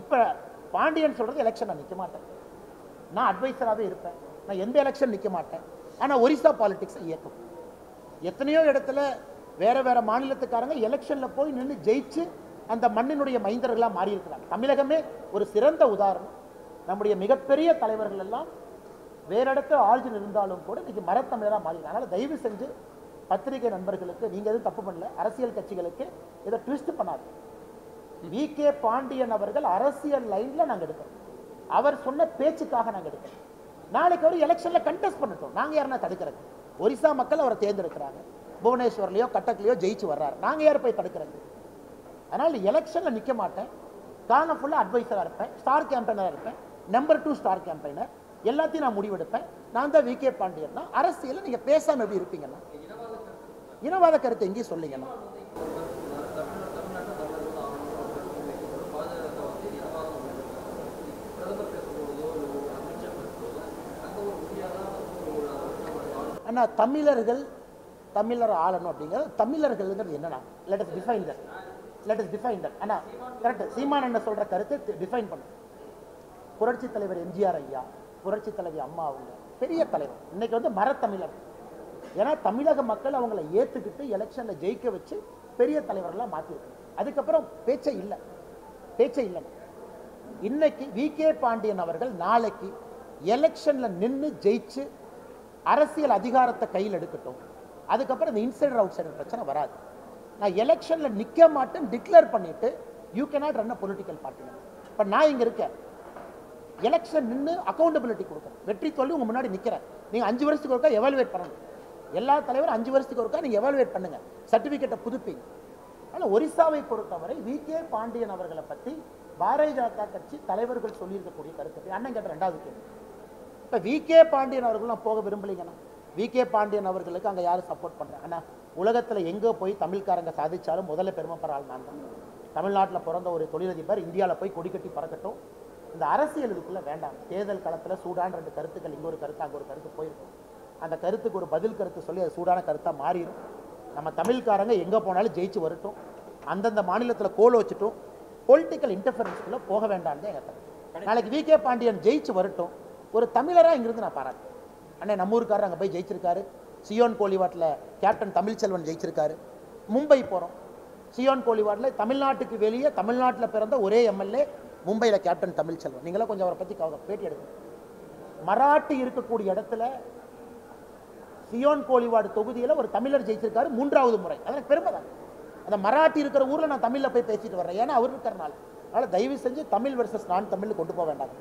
இப்போ பாண்டியன் சொல்கிறது எலெக்ஷன் நான் நிற்க மாட்டேன், நான் அட்வைசராகவே இருப்பேன், நான் எந்த எலெக்ஷன் நிற்க மாட்டேன், ஆனால் ஒரிசா பாலிடிக்ஸை இயக்கும். எத்தனையோ இடத்துல வேற மாநிலத்துக்காரங்க எலெக்ஷனில் போய் நின்று ஜெயிச்சு அந்த மண்ணினுடைய மைந்தர்களாக மாறி இருக்கிறாங்க. தமிழகமே ஒரு சிறந்த உதாரணம். நம்முடைய மிகப்பெரிய தலைவர்கள் எல்லாம் வேற இடத்துல ஆர்ஜின் இருந்தாலும் கூட இன்னைக்கு மரத்தமிழராக மாறிடுறாங்க. அதனால் தயவு செஞ்சு பத்திரிகை நண்பர்களுக்கு, நீங்கள் எதுவும் தப்பு பண்ணல, அரசியல் கட்சிகளுக்கு இதை ட்விஸ்ட் பண்ணாது. வி.கே. பாண்டியன் அவர்கள் அரசியல் லைனில் நாங்கள் எடுக்கிறோம், அவர் சொன்ன பேச்சுக்காக நாங்கள் எடுக்கிறோம். நாளைக்கு அவர் எலெக்ஷனில் கண்டெஸ்ட் பண்ணட்டும், நாங்கள் யாருன்னா தடுக்கிறது? ஒரிசா மக்கள் அவரை தேர்ந்தெடுக்கிறாங்க, புவனேஸ்வர்லையோ கட்டக்லையோ ஜெயிச்சு வர்றாரு, நாங்கள் யார் போய் தடுக்கிறது? அதனால் எலெக்ஷனில் நிற்க மாட்டேன், காலம் ஃபுல்லாக அட்வைசராக இருப்பேன், ஸ்டார் கேம்பெயினராக இருப்பேன், நம்பர் 2 ஸ்டார் கேம்பெயினர், எல்லாத்தையும் நான் முடிவெடுப்பேன். நான் தான் வி.கே. பாண்டியன் தான். அரசியலில் நீங்கள் பேசாமல் எப்படி இருப்பீங்கன்னா? இனவாத கருத்தை எங்கேயும் சொல்லிங்கன்னா ஆனால் தமிழர் ஆளணும் அப்படிங்கிறது, தமிழர்கள்ங்கிறது என்னன்னா, லெட் அஸ் டிஃபைன் தட். ஆனால் கரெக்ட், சீமான் என்ன சொல்கிற கருத்தை டிஃபைன் பண்ண. புரட்சி தலைவர் எம்ஜிஆர் ஐயா, புரட்சி தலைவி அம்மா அவங்க பெரிய தலைவர், இன்னைக்கு வந்து மரத்தமிழர். ஏன்னா தமிழக மக்கள் அவங்கள ஏற்றுக்கிட்டு எலெக்ஷனில் ஜெயிக்க வச்சு பெரிய தலைவர்களாக மாற்றிருக்கு. அதுக்கப்புறம் பேச்சே இல்லை. இன்னைக்கு வி.கே. பாண்டியன் அவர்கள் நாளைக்கு எலெக்ஷனில் நின்று ஜெயிச்சு அரசியல் அதிகாரத்தை கையில் எடுக்கட்டும். அதுக்கப்புறம் இந்த இன்சைடர் அவுட் சைடர் பிரச்சனை வராது. நான் எலெக்ஷனில் நிற்க மாட்டேன் டிக்ளேர் பண்ணிட்டு you cannot run a political party. இப்போ நான் இங்கே இருக்கேன், எலெக்ஷன் நின்று அக்கௌண்டபிலிட்டி கொடுக்கணும். வெற்றி தோல்வி உங்கள் முன்னாடி நிற்கிறேன். நீங்கள் 5 வருஷத்துக்கு ஒருக்கா எவாலுவேட் பண்ணணும். எல்லா தலைவரும் 5 வருஷத்துக்கு ஒருக்கா நீங்கள் எவாலுவேட் பண்ணுங்கள், சர்டிஃபிகேட்டை புதுப்பிங்க. ஆனால் ஒரிசாவை பொறுத்தவரை வி.கே. பாண்டியன் அவர்களை பற்றி பாரதிய ஜனதா கட்சி தலைவர்கள் சொல்லியிருக்கக்கூடிய கருத்து அண்ணன் கேட்ட 2வது கேள்வி. இப்போ வி.கே. பாண்டியன் அவர்கள் நான் போக விரும்பலைங்கண்ணா. வி.கே. பாண்டியன் அவர்களுக்கு அங்கே யாரும் சப்போர்ட் பண்ணுறேன். ஆனால் உலகத்தில் எங்கே போய் தமிழ்காரங்க சாதிச்சாலும் முதல்ல பெருமைப்படுற ஆள் நான் தான். தமிழ்நாட்டில் பிறந்த ஒரு தொழிலதிபர் இந்தியாவில் போய் கொடி கட்டி பறக்கட்டும். இந்த அரசியல் இதுக்குள்ளே வேண்டாம். தேர்தல் களத்தில் சூடான 2 கருத்துக்கள், இங்கே ஒரு கருத்து அங்கே ஒரு கருத்து போயிருக்கும். அந்த கருத்துக்கு ஒரு பதில் கருத்து சொல்லி அது சூடான கருத்தாக மாறிடும். நம்ம தமிழ்காரங்க எங்கே போனாலும் ஜெயிச்சு வரட்டும், அந்தந்த மாநிலத்தில் கோல் வச்சுட்டும் பொலிட்டிக்கல் இன்டர்ஃபரன்ஸ்குள்ளே போக வேண்டாம் தான் எங்கள் கருத்து. நாளைக்கு வி.கே. பாண்டியன் ஜெயிச்சு வரட்டும், ஒரு தமிழராக இங்கிருந்து நான் பாராட்டேன். அண்ணன் நம்ம ஊருக்காரர் அங்கே போய் ஜெயிச்சிருக்காரு. சியோன் கோலிவாட்டில் கேப்டன் தமிழ்ச்செல்வன் ஜெயிச்சிருக்காரு. மும்பை போகிறோம், சியோன் கோலிவாட்டில் தமிழ்நாட்டுக்கு வெளியே தமிழ்நாட்டில் பிறந்த ஒரே எம்எல்ஏ மும்பையில் கேப்டன் தமிழ்ச்செல்வன். நீங்களாம் கொஞ்சம் அவரை பற்றி பேட்டி எடுக்கணும். மராட்டி இருக்கக்கூடிய இடத்துல சியோன் கோலிவாடு தொகுதியில் ஒரு தமிழர் ஜெயிச்சிருக்காரு 3வது முறை. அதற்கு பெருமை தான். அந்த மராட்டி இருக்கிற ஊரில் நான் தமிழில் போய் பேசிட்டு வர்றேன், ஏன்னா அவர் இருக்கிறனால. அதனால் தயவு செஞ்சு தமிழ் வெர்சஸ் நான் தமிழ் கொண்டு போக வேண்டாம்.